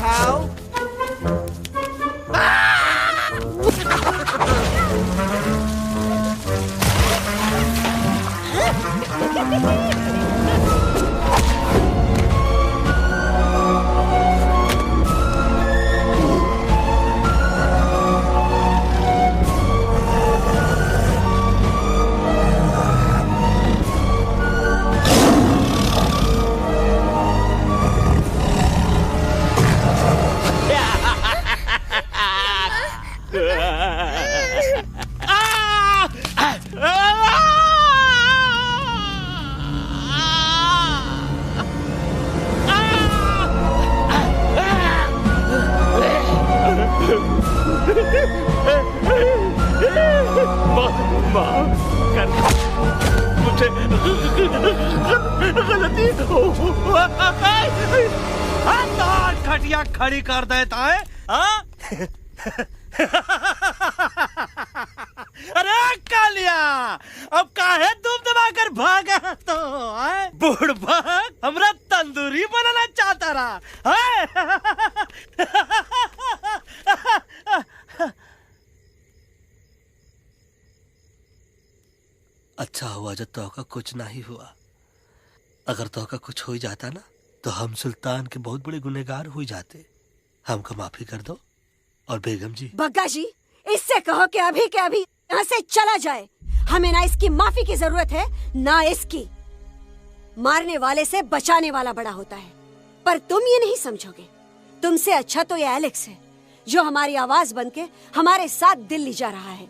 How? खटिया खड़ी कर देता है। अरे कालिया, अब काहे तुम दबाकर भागा तो बुढ़बक हमरा तंदूरी बनाना चाहता रहा। अच्छा हुआ जो तोका कुछ नहीं हुआ। अगर तोका कुछ हो जाता ना तो हम सुल्तान के बहुत बड़े गुनहगार हो जाते। हमको माफी कर दो। और बेगम जी, बग्गा जी, इससे कहो कि अभी के अभी यहाँ से चला जाए। हमें ना इसकी माफी की जरूरत है ना इसकी। मारने वाले से बचाने वाला बड़ा होता है, पर तुम ये नहीं समझोगे। तुमसे अच्छा तो ये एलेक्स है जो हमारी आवाज बनके हमारे साथ दिल्ली जा रहा है।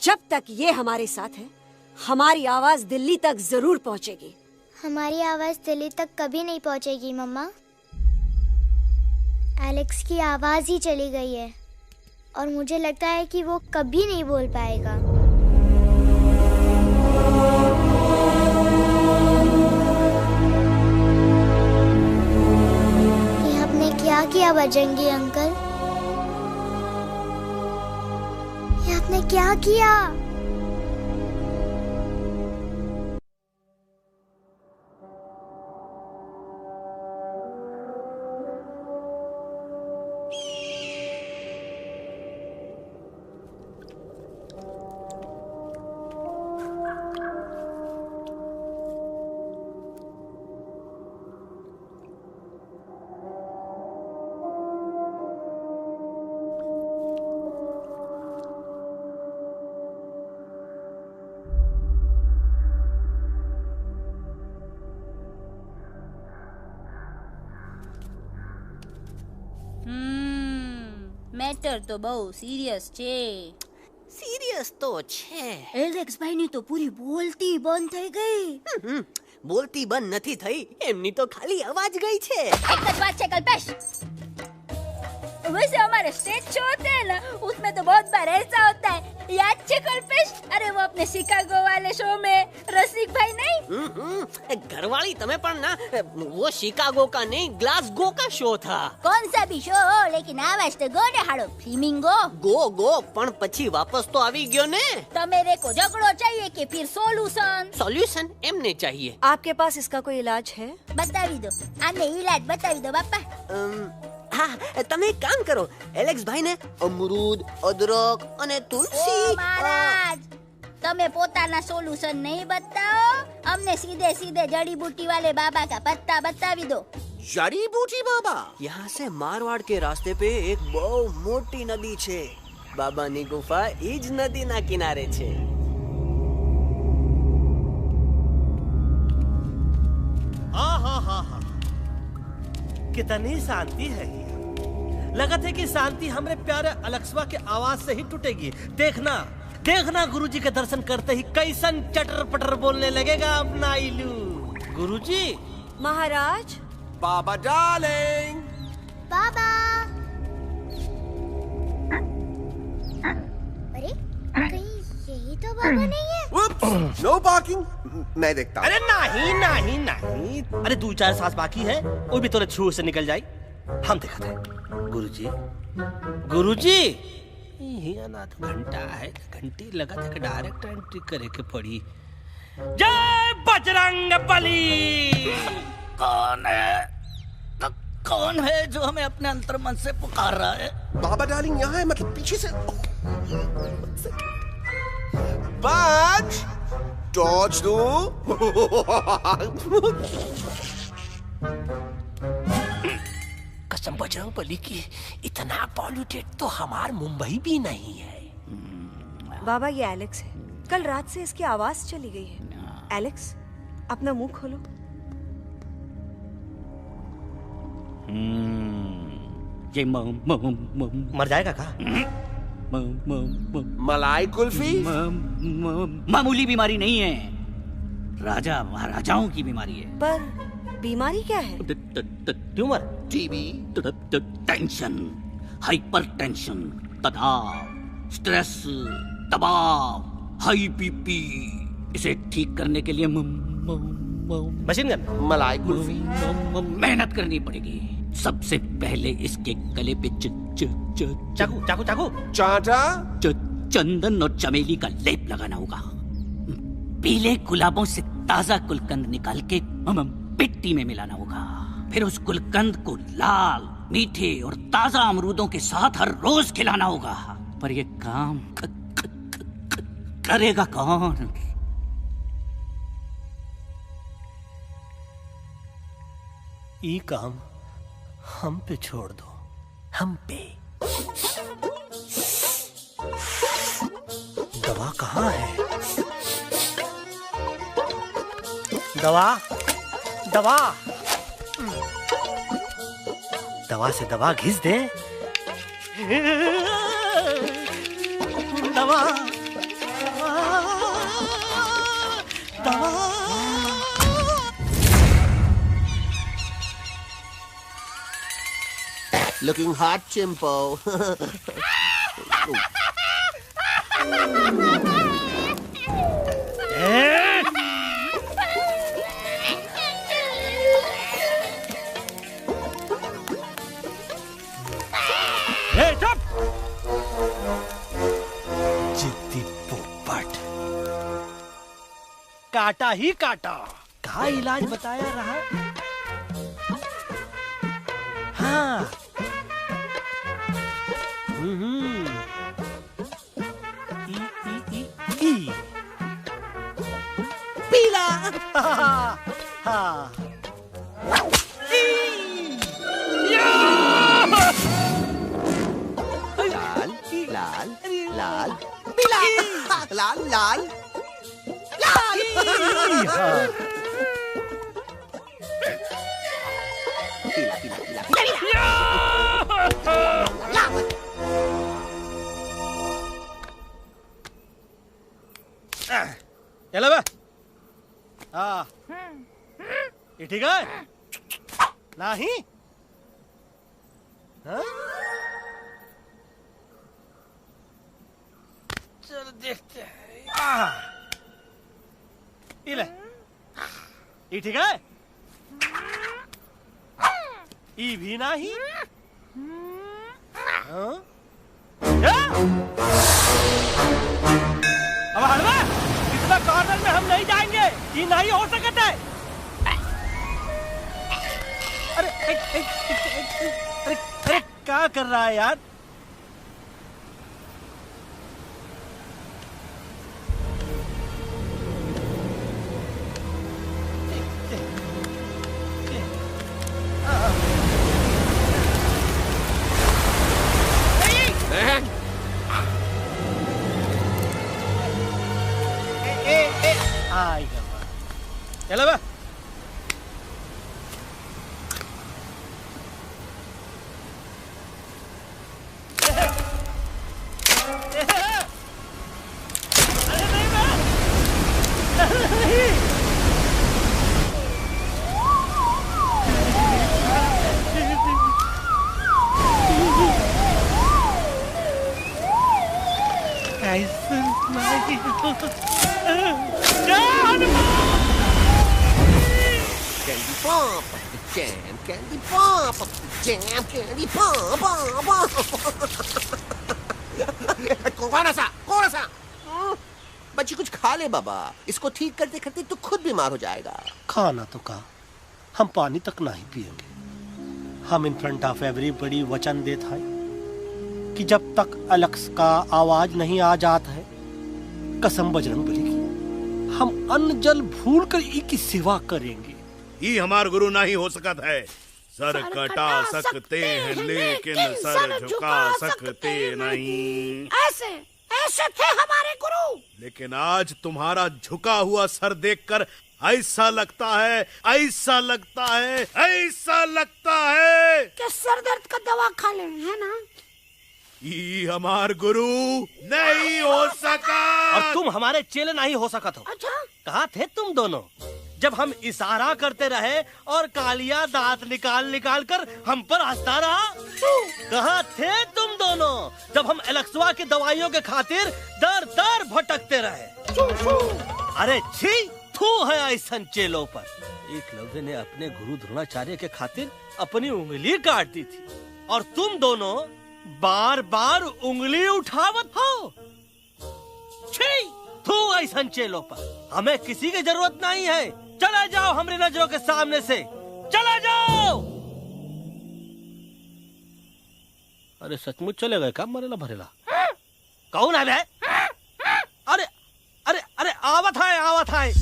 जब तक ये हमारे साथ है हमारी आवाज दिल्ली तक जरूर पहुंचेगी। हमारी आवाज दिल्ली तक कभी नहीं पहुंचेगी मम्मा। एलेक्स की आवाज ही चली गई है और मुझे लगता है कि वो कभी नहीं बोल पाएगा। ये आपने क्या किया बजरंगी अंकल? ये आपने क्या किया? મેટર તો બહુ સિરિયસ છે. સિરિયસ તો છે. એલેક્સ ભાઈની તો પૂરી બોલતી બંધ થઈ ગઈ. બોલતી બંધ નથી થઈ, એમની તો ખાલી અવાજ ગઈ છે. એક જ વાત છે કલ્પેશ, वैसे हमारे स्टेज शो होते हैं ना उसमें तो बहुत बार ऐसा होता है, याद है कल्पेश? अरे वो अपने शिकागो वाले शो में रसिक भाई नहीं? घरवाली तुम्हें पण ना, वो शिकागो का नहीं ग्लासगो का शो था. कौन सा भी शो हो लेकिन आवाज तो गो ने हाड़ो. फ्लेमिंगो गो पण પછી वापस तो આવી ગયો ने. तो मेरे को झगड़ो चाहिए कि फिर सॉल्यूशन एमने चाहिए. आपके पास इसका कोई इलाज है? बतावी दो, आने इलाज बतावी दो बापा. हाँ, તમે એક કામ કરો, એલેક્સ ભાઈ ને અમરૂદ, અદરક અને તુલસી. महाराज તમે પોતાના સોલ્યુશન नहीं बताओ, हमने सीधे सीधे जड़ी बूटी वाले बाबा का पत्ता बतावी दो. जड़ी बूटी बाबा? यहाँ से मारवाड़ के रास्ते पे एक बहु मोटी नदी छे. बाबानी गुफा इज नदी ना किनारे छे. कितनी शांति है ये। लगत है कि शांति हमरे प्यारे अलक्सवा के आवाज से ही टूटेगी। देखना देखना गुरुजी के दर्शन करते ही कैसन चटर पटर बोलने लगेगा अपना इलू। गुरुजी। महाराज। बाबा डार्लिंग। बाबा। अरे कहीं यही तो बाबा नहीं है? नो पार्किंग, मैं देखता हूँ। अरे नहीं नहीं नहीं, अरे 2-4 सांस बाकी है, वो भी तोरे छू से निकल जाए। हम देखते हैं। गुरुजी गुरुजी, ये ना तो घंटा है, घंटी लगा था कि डायरेक्ट एंट्री करे के पड़ी। जय बजरंग बली। कौन है? तो कौन है जो हमें अपने अंतर्मन से पुकार रहा है? बाबा डार्लिंग यहाँ है, मतलब पीछे से। बाज टॉर्च दो। कसम बजरंग बली की, इतना पॉल्यूटेड तो हमार मुंबई भी नहीं है। बाबा ये एलेक्स है, कल रात से इसकी आवाज चली गई है। एलेक्स अपना मुंह खोलो। ये मर जाएगा का? मलाई कुल्फी? मामूली बीमारी नहीं है, राजा महाराजाओं की बीमारी है। पर बीमारी क्या है? Tumour, TB, tension, hyper tension, तनाव, स्ट्रेस, दबाव, हाई बीपी। इसे ठीक करने के लिए मशीन गन, मलाई कुल्फी, मेहनत करनी पड़ेगी। सबसे पहले इसके गले पे चाकू चाकू चाकू चाटा, चंदन और चमेली का लेप लगाना होगा। पीले गुलाबों से ताजा गुलकंद निकाल के मिट्टी में मिलाना होगा। फिर उस गुलकंद को लाल, मीठे और ताजा अमरूदों के साथ हर रोज खिलाना होगा। पर ये काम करेगा कौन? ये काम हम पे छोड़ दो, हम पे। दवा कहाँ है? दवा, दवा, दवा से दवा घिस दे। दवा, दवा। Looking hot, Chimpo. जिद्दी पोपट, काटा ही काटा। कहा इलाज बताया रहा? हाँ। पीला। हाँ। लाल, लाल, लाल, पीला, लाल, लाल, लाल। चलो बे। हाँ। ये ठीक है? नहीं? हाँ? चलो देखते हैं। ये ले। ये ठीक है? ये भी नहीं? हाँ? अब हलवा, इतना कॉर्नर में हम नहीं जाएंगे। ये नहीं हो सकता है। अरे अरे क्या कर रहा है यार? चलो बे। Candy pop, jam, candy pop, jam, candy pop, कौन सा? बच्ची कुछ खा ले बाबा, इसको ठीक करते करते तो खुद बीमार हो जाएगा। खाना तो कहा, हम पानी तक नहीं पिएंगे। हम इन फ्रंट ऑफ एवरीबॉडी वचन देते हैं कि जब तक एलेक्स का आवाज नहीं आ जाता है, कसम बजरंगबली की, हम अन्न जल भूल कर की सेवा करेंगे। ये हमार गुरु नहीं हो सकता है। सर कटा सकते हैं लेकिन सर झुका सकते नहीं। ऐसे ऐसे थे हमारे गुरु। लेकिन आज तुम्हारा झुका हुआ सर देखकर ऐसा लगता है, ऐसा लगता है, ऐसा लगता है कि सर दर्द का दवा खा ले, है ना? ये हमार गुरु नहीं हो सका। और तुम हमारे चेले नहीं हो सका तो। अच्छा? कहाँ थे तुम दोनों जब हम इशारा करते रहे और कालिया दांत निकाल निकाल कर हम पर हंसता रहा? कहाँ थे तुम दोनों जब हम एलेक्सवा की दवाइयों के खातिर दर दर भटकते रहे? अरे छी, थू है ऐसा चेलों पर। एकलव्य ने अपने गुरु द्रोणाचार्य के खातिर अपनी उंगली काट दी थी और तुम दोनों बार बार उंगली उठावत हो। छी, थू ऐसा चेलों पर। हमें किसी की जरूरत नहीं है। चला जाओ हमारी नजरों के सामने से, चला जाओ। अरे सचमुच चले गए क्या? मरेला भरेला कौन है बे? अरे अरे अरे आवत है।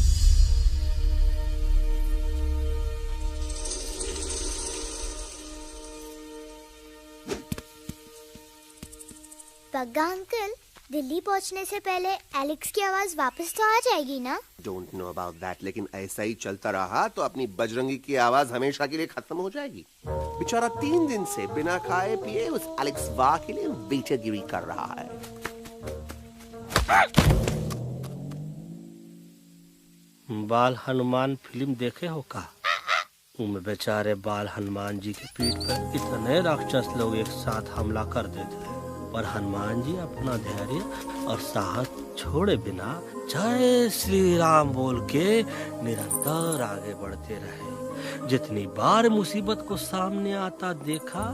बग्गा अंकल, दिल्ली पहुंचने से पहले एलेक्स की आवाज वापस तो आ जाएगी ना? डोंट नो अबाउट दैट, लेकिन ऐसा ही चलता रहा तो अपनी बजरंगी की आवाज हमेशा के लिए खत्म हो जाएगी। बेचारा 3 दिन से बिना खाए पिए उस एलेक्स वाह के लिए बेटेगिरी कर रहा है। बाल हनुमान फिल्म देखे हो का? उनमें बेचारे बाल हनुमान जी के पीठ पर इतने राक्षस लोग एक साथ हमला कर देते हैं, पर हनुमान जी अपना धैर्य और साहस छोड़े बिना जय श्री राम बोल के निरंतर आगे बढ़ते रहे। जितनी बार मुसीबत को सामने आता देखा,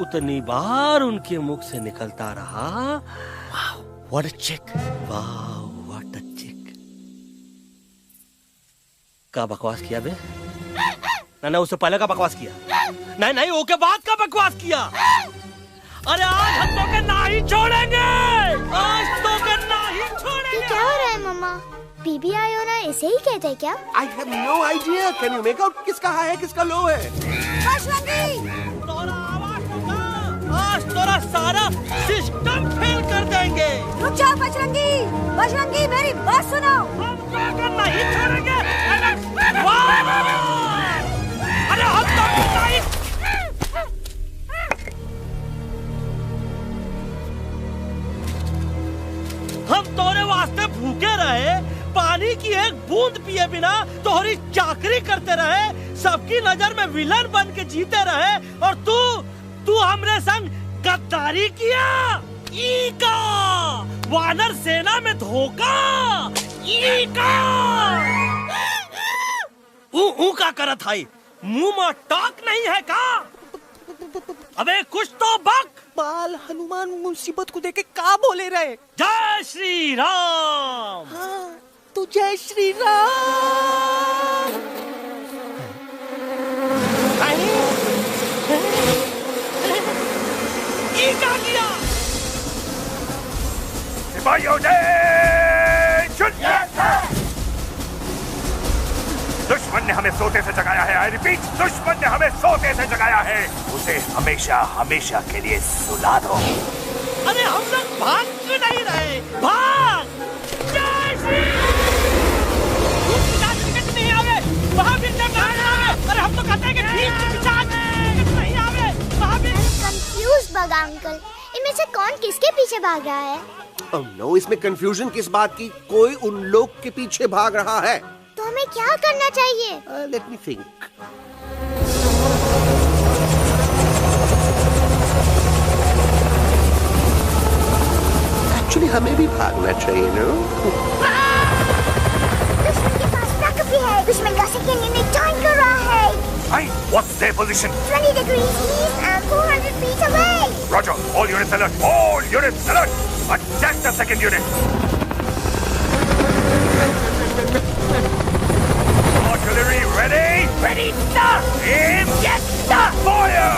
उतनी बार उनके मुख से निकलता रहा, व्हाट अ चिक, वाह व्हाट अ चिक। का बकवास किया बे? ना उससे पहले का बकवास किया? नहीं ओके बाद का बकवास किया। अरे आज हम तो के नहीं छोड़ेंगे, आज तो के नहीं छोड़ेंगे। ये क्या हो रहा है मम्मा? बीबी आयो ना ऐसे ही कहते हैं क्या? I have no idea. Can you make out किसका हाई है किसका लो है? आज तोरा सारा सिस्टम फेल कर देंगे। रुक जाओ बजरंगी, बजरंगी मेरी बात सुनो। हम तो नहीं छोड़ेंगे। अरे हम तो नहीं। हम तोरे वास्ते भूखे रहे, पानी की एक बूंद पिए बिना तोहरी चाकरी करते रहे, सबकी नजर में विलन बन के जीते रहे, और तू हमरे संग गद्दारी किया। ईका वानर सेना में धोखा। ईका का करत हाई, मुंह में टाक नहीं है का? अबे कुछ तो बक। बाल हनुमान मुसीबत को देखे का बोले रहे? जय श्री राम। हाँ, तो जय श्री राम। ये क्या किया? सिपाहियों ने दुश्मन ने हमें सोते से जगाया है। आई रिपीट, दुश्मन ने हमें सोते से जगाया है। उसे हमेशा हमेशा के लिए सुला दो। अरे हम लोग भाग क्यों नहीं रहे? भाग! जय श्री नहीं आवे, महावीर जब नहीं आवे। अरे हम तो कहते हैं कि ठीक नहीं आवे, महावीर। कंफ्यूज बग्गा अंकल, इनमें से कौन किसके पीछे भाग रहा है? Oh no, इसमें कंफ्यूजन किस बात की? कोई उन लोग के पीछे भाग रहा है। तो हमें क्या करना चाहिए? Let me think. Actually, हमें भी भागना चाहिए, no? दुश्मन के पास बैकअप भी है। दुश्मन का सेकेंड यूनिट जॉइन कर रहा है। Hey, what's their position? 20 degrees east and 400 feet away. Roger, all units alert. All units alert. Attack the second unit. Artillery ready? Ready, sir! Aim! Yes, sir! Fire!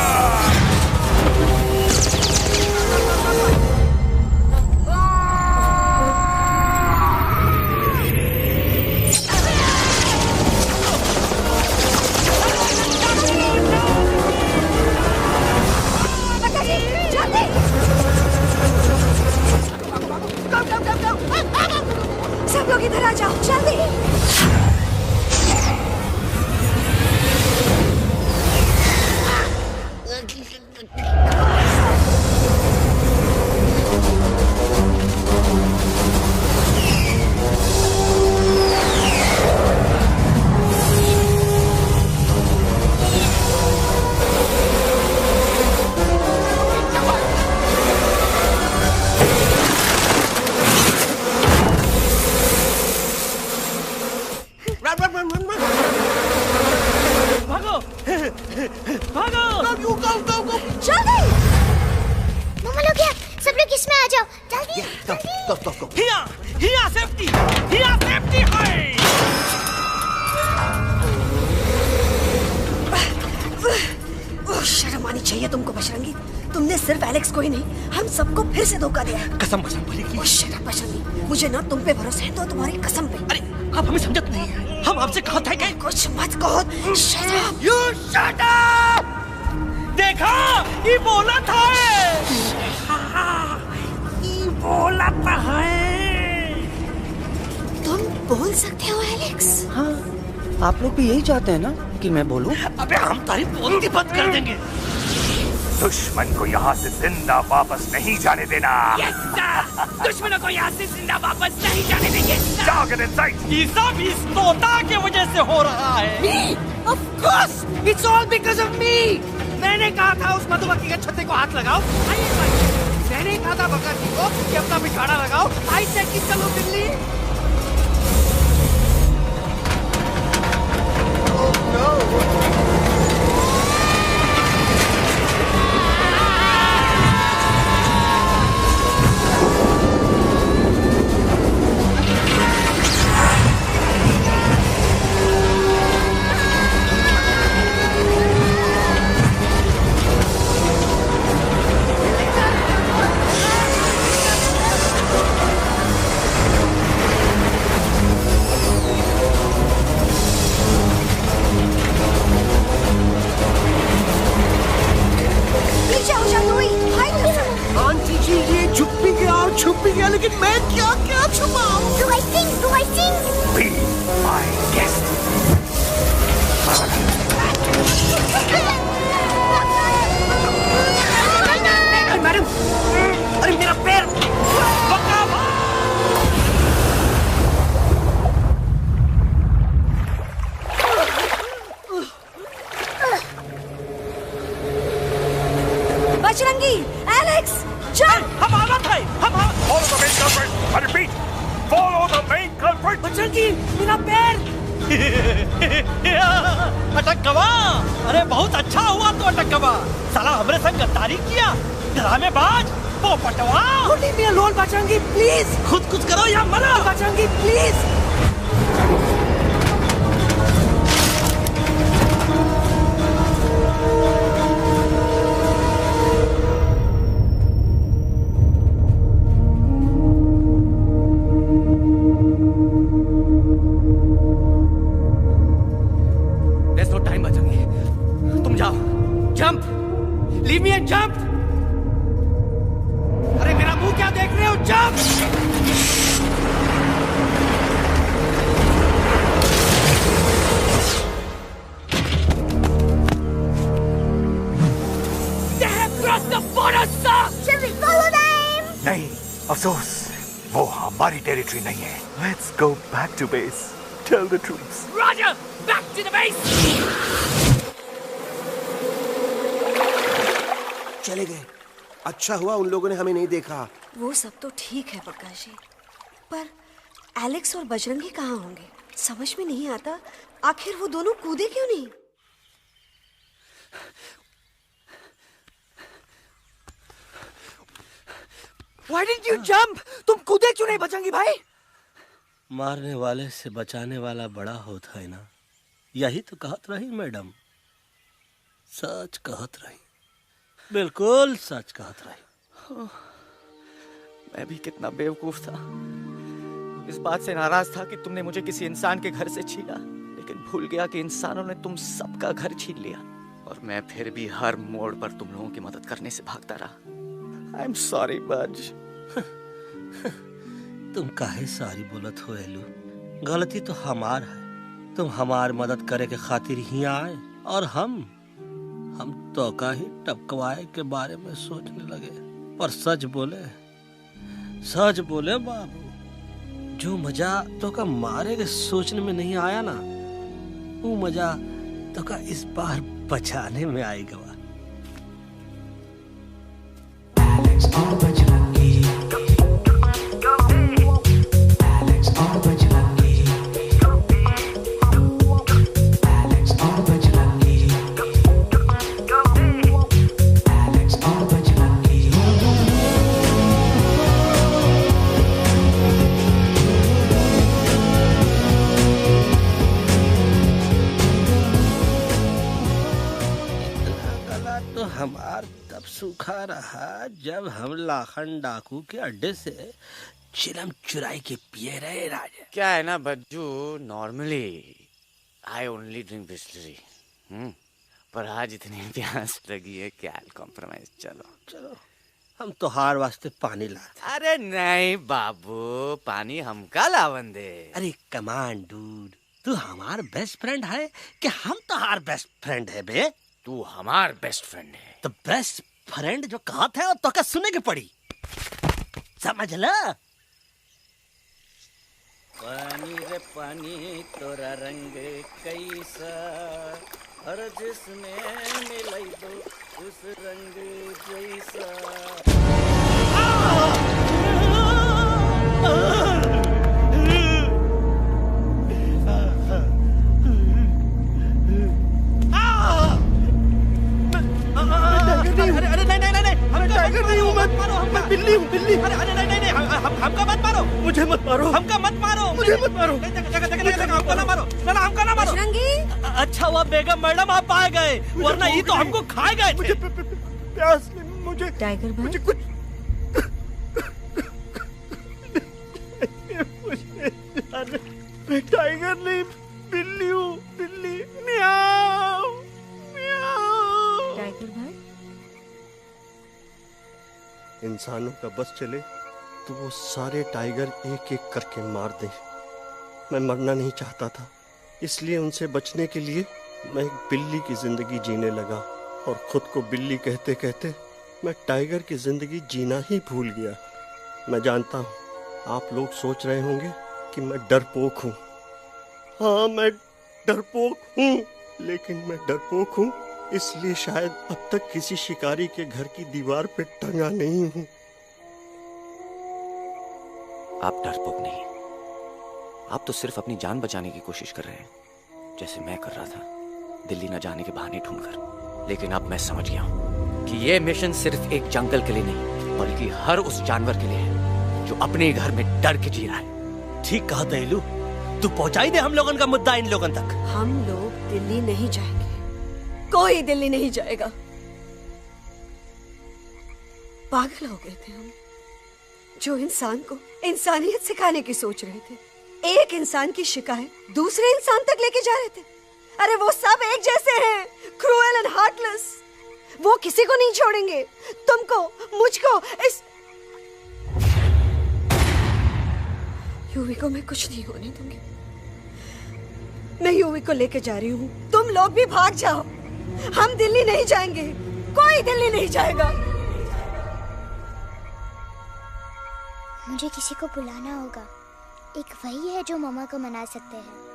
सब लोग इधर आ जाओ, जल्दी। शर्म आनी चाहिए तुमको बजरंगी। तुमने सिर्फ एलेक्स को ही नहीं, हम सबको फिर से धोखा दिया है। कसम भलेगी। शट अप बजरंगी, मुझे ना तुम पे भरोसा है तो तुम्हारी कसम पे। अरे आप हमें समझत नहीं है। हम आपसे कहा था कि कुछ मत कहो। Shut up. You shut up. देखा, ये बोला था। बोला तो है। तुम बोल सकते हो एलेक्स? हाँ, आप लोग भी यही चाहते हैं ना कि मैं बोलूं? अबे हम तारीफ बोलती बंद कर देंगे। दुश्मन को यहाँ से जिंदा वापस नहीं जाने देना। दुश्मनों को यहाँ से जिंदा वापस नहीं जाने देंगे। जाओ get inside। ये सब इस तोता की वजह से हो रहा है। Me? Of course, it's all because of me। मैंने कहा था उस मधुमक्खी के छत्ते को हाथ लगाओ। मैंने कहा था बकरी को कि अपना पिछवाड़ा लगाओ। I said कि चलो बिल्ली। Oh no। आंटी जी ये छुप भी गया और छुप भी गया, लेकिन मैं क्या क्या छुपाऊं? Do I sing? Do I sing? Be my guest। Madam, अरे मेरा पैर। बजरंगी, एलेक्स, चल। हम आवा थे, हम Follow the main culprit। I repeat, follow the main culprit। Bajrangi, मेरा पैर। अटक गवा। अरे बहुत अच्छा हुआ तो अटक गवा। साला हमरे संग गद्दारी किया, ड्रामेबाज, पोपटवा। Leave me alone, Bajrangi, please. खुद कुछ करो या मरो। Bajrangi, please. There's no time, Bajrangi. तुम जाओ, jump, leave me and jump। अरे मेरा मुंह क्या देख रहे हो? jump। They have crossed the border, sir। Shall we follow them? नहीं, अफसोस, वो हमारी टेरिटरी नहीं है। Let's go back to base। Tell the troops। Roger, back to the base। चले गए। अच्छा हुआ उन लोगों ने हमें नहीं देखा। वो सब तो ठीक है प्रकाश जी, पर एलेक्स और बजरंगी कहाँ होंगे? समझ में नहीं आता, आखिर वो दोनों कूदे क्यों नहीं? Why didn't you jump? तुम कूदे क्यों नहीं बजरंगी भाई? मारने वाले से बचाने वाला बड़ा होता है ना, यही तो कहत रही मैडम। सच कहत रही, बिल्कुल सच कहत रही। मैं भी कितना बेवकूफ था। इस बात से नाराज था कि तुमने मुझे किसी इंसान के घर से छीना, लेकिन भूल गया कि इंसानों ने तुम सबका घर छीन लिया, और मैं फिर भी हर मोड़ पर तुम लोगों की मदद करने से भागता रहा। I'm sorry, बज। तुम काहे सारी बोलत हो एलू? गलती तो हमार है। तुम हमार मदद करे के खातिर ही आए, और हम तो का ही टपकवाए के बारे में सोचने लगे। पर सच बोले बाबू, जो मजा तो का मारे के सोचने में नहीं आया ना, वो मजा तो का इस बार बचाने में आएगा। हमार तब सूखा रहा जब हम लाखन डाकू के अड्डे से चिलम चुराई के पिए रहे राजा। क्या है ना Bajju, normally I only drink Bisleri, पर आज इतनी प्यास लगी है कि आई कॉम्प्रोमाइज। चलो हम तोहार वास्ते पानी लाते। अरे नहीं बाबू, पानी हमका लावन दे। अरे कमान डूड, तू हमार बेस्ट फ्रेंड है कि हम तोहार बेस्ट फ्रेंड है बे? तू हमार बेस्ट फ्रेंड है। तो बेस्ट फ्रेंड जो कहा था तो क्या सुने की पड़ी, समझ ला। पानी रे पानी तोरा रंग कैसा, हर जिसमें मिलाई दो उस रंग जैसा। अरे नहीं, मैं टाइगर नहीं हूँ, मैं बिल्ली हूँ, बिल्ली। अरे नहीं, हमका मत मारो, मुझे मत मारो, हमका मत मारो, मुझे मत मारो, हमको ना मारो, ना हमका ना मारो। अच्छा हुआ बेगम मैडम आप आ गए, वरना ये तो हमको खा गए। मुझे प्यास नहीं, मुझे टाइगर भाई, मुझे कुछ मैं टाइगर नहीं, बिल्ली हूँ, बिल्ली। म्याऊ म्याऊ। टाइगर भाई, इंसानों का बस चले तो वो सारे टाइगर एक एक करके मार दे। मैं मरना नहीं चाहता था, इसलिए उनसे बचने के लिए मैं एक बिल्ली की जिंदगी जीने लगा, और खुद को बिल्ली कहते कहते मैं टाइगर की जिंदगी जीना ही भूल गया। मैं जानता हूँ आप लोग सोच रहे होंगे कि मैं डरपोक हूँ। हाँ, मैं डरपोक हूँ, लेकिन मैं डरपोक हूँ इसलिए शायद अब तक किसी शिकारी के घर की दीवार पे टंगा नहीं हूँ। आप डरपोक नहीं, आप तो सिर्फ अपनी जान बचाने की कोशिश कर रहे हैं, जैसे मैं कर रहा था दिल्ली न जाने के बहाने ढूंढकर। लेकिन अब मैं समझ गया हूँ कि ये मिशन सिर्फ एक जंगल के लिए नहीं, बल्कि हर उस जानवर के लिए है जो अपने घर में डर के जी रहा है। ठीक कहा दयालु, तू पहुंचाई दे हम लोगों का मुद्दा इन लोगों तक। हम लोग दिल्ली नहीं जाएंगे, कोई दिल्ली नहीं जाएगा। पागल हो गए थे हम, जो इंसान को इंसानियत सिखाने की सोच रहे थे। एक इंसान की शिकायत दूसरे इंसान तक लेके जा रहे थे। अरे वो सब एक जैसे हैं, क्रूएल एंड हार्टलेस। वो किसी को नहीं छोड़ेंगे, तुमको, मुझको, इस यूवी को मैं कुछ नहीं होने दूंगी। मैं यूवी को लेके जा रही हूँ, तुम लोग भी भाग जाओ। हम दिल्ली नहीं जाएंगे, कोई दिल्ली नहीं जाएगा। मुझे किसी को बुलाना होगा, एक वही है जो मम्मा को मना सकते हैं।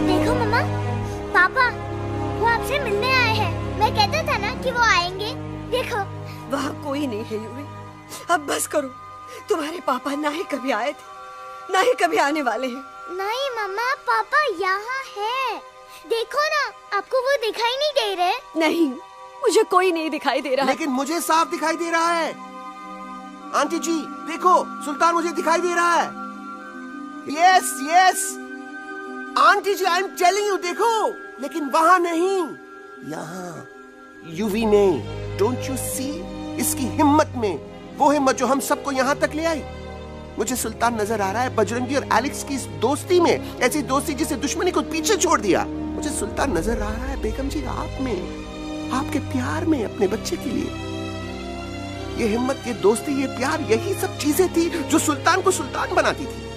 देखो मम्मा, पापा वो आपसे मिलने आए हैं। मैं कहता था ना कि वो आएंगे। देखो वहाँ कोई नहीं है यूवी, अब बस करो। तुम्हारे पापा ना ही कभी आए थे, ना ही कभी आने वाले हैं। नहीं मम्मा, पापा यहाँ है। देखो ना, आपको वो दिखाई नहीं दे रहे? नहीं, मुझे कोई नहीं दिखाई दे रहा। लेकिन मुझे साफ दिखाई दे रहा है। आंटी जी देखो, सुल्तान मुझे दिखाई दे रहा है। Yes yes aunty ji, I am telling you, देखो। लेकिन वहां नहीं, यहाँ यूवी ने। डोंट यू सी इसकी हिम्मत में, वो हिम्मत जो हम सबको यहाँ तक ले आई। मुझे सुल्तान नजर आ रहा है बजरंगी और एलेक्स की इस दोस्ती में, ऐसी दोस्ती जिसे दुश्मनी को पीछे छोड़ दिया। मुझे सुल्तान नजर आ रहा है बेगम जी आप में, आपके प्यार में अपने बच्चे के लिए। ये हिम्मत, ये दोस्ती, ये प्यार, यही सब चीजें थी जो सुल्तान को सुल्तान बनाती थी।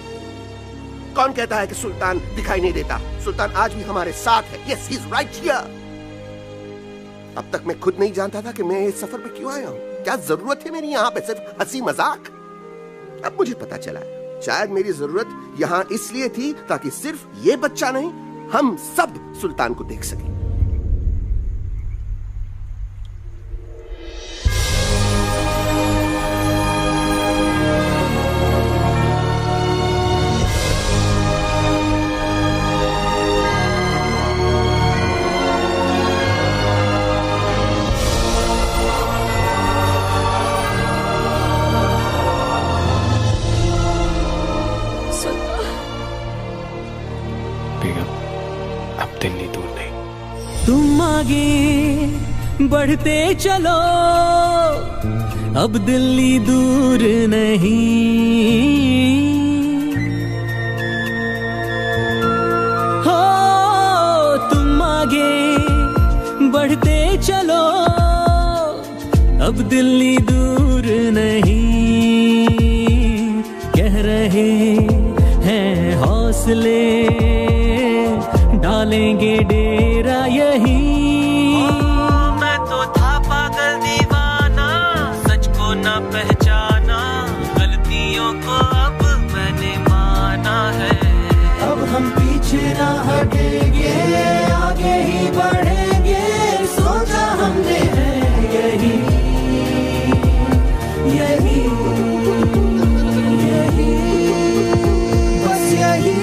कौन कहता है कि सुल्तान दिखाई नहीं देता? सुल्तान आज भी हमारे साथ है। Yes, he is right here. अब तक मैं खुद नहीं जानता था कि मैं इस सफर पे क्यों आया हूँ। क्या जरूरत है मेरी यहाँ पे सिर्फ हंसी मजाक? अब मुझे पता चला, शायद मेरी जरूरत यहाँ इसलिए थी ताकि सिर्फ ये बच्चा नहीं, हम सब सुल्तान को देख सकें। तुम आगे बढ़ते चलो, अब दिल्ली दूर नहीं, हो तुम आगे बढ़ते चलो, अब दिल्ली दूर नहीं, कह रहे हैं हौसले, डालेंगे डेरा यही। मैं तो था पागल दीवाना, सच को ना पहचाना, गलतियों को अब मैंने माना है। अब हम पीछे ना हटेंगे, आगे ही बढ़ेंगे, सोचा हमने है यही यही यही, बस यही।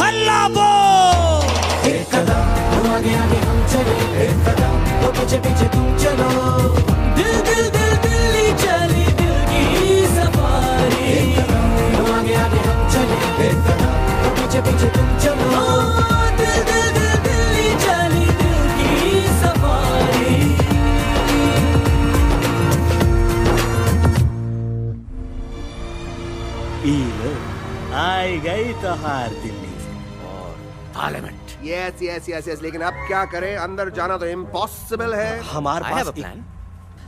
हल्ला बोल! एक कदम तो आगे आगे हम चले, एक कदम तो पीछे पीछे तुम चलो, दिल दिल दिल दिल्ली चली दिल की सफारी। एक कदम तो आगे आगे हम चले, एक कदम तो पीछे पीछे तुम चलो, दिल दिल दिल दिल्ली चली दिल की सफारी। आई गई तो हार दिल्ली और parliament. Yes yes yes yes, लेकिन अब क्या करें, अंदर जाना तो इम्पॉसिबल है। हमारे पास प्लान।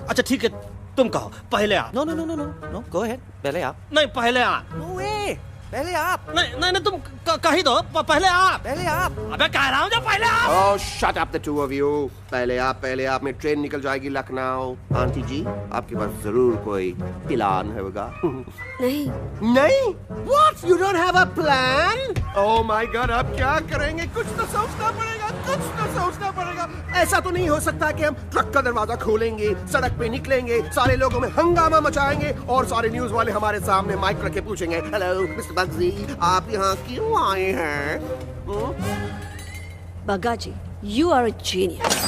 अच्छा ठीक है, तुम कहो पहले आप। No no no no no no, go ahead, पहले आप। नहीं पहले आप। नो वे, पहले आप। नहीं नहीं नहीं, तुम कही दो पहले आप। पहले आप। अबे कह रहा हूँ जो पहले आप। Oh shut up the two of you. पहले आप में ट्रेन निकल जाएगी लखनऊ। आंटी जी, आपके पास जरूर कोई प्लान होगा। नहीं नहीं? What? You don't have a plan? Oh my God, अब क्या करेंगे? कुछ तो सोचना पड़ेगा, कुछ तो सोचना पड़ेगा। ऐसा तो नहीं हो सकता कि हम ट्रक का दरवाजा खोलेंगे, सड़क पे निकलेंगे, सारे लोगों में हंगामा मचाएंगे और सारे न्यूज वाले हमारे सामने माइक रख के पूछेंगे, हेलो मिस्टर बग्जी, आप यहाँ क्यों आए हैं? बग्गा जी, यू आर अ जीनियस।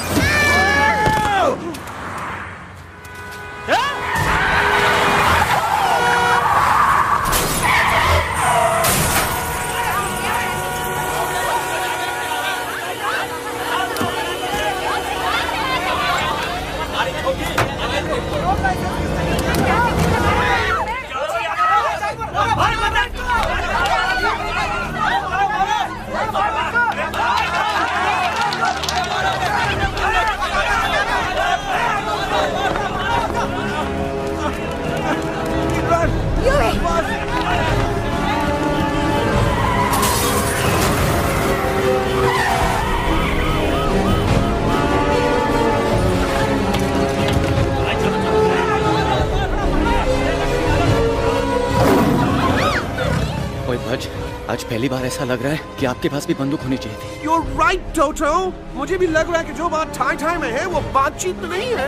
आज पहली बार ऐसा लग रहा है कि आपके पास भी बंदूक होनी चाहिए थी। You're right, Toto. मुझे भी लग रहा है कि जो बात ठाई ठाई में है वो बातचीत तो नहीं है।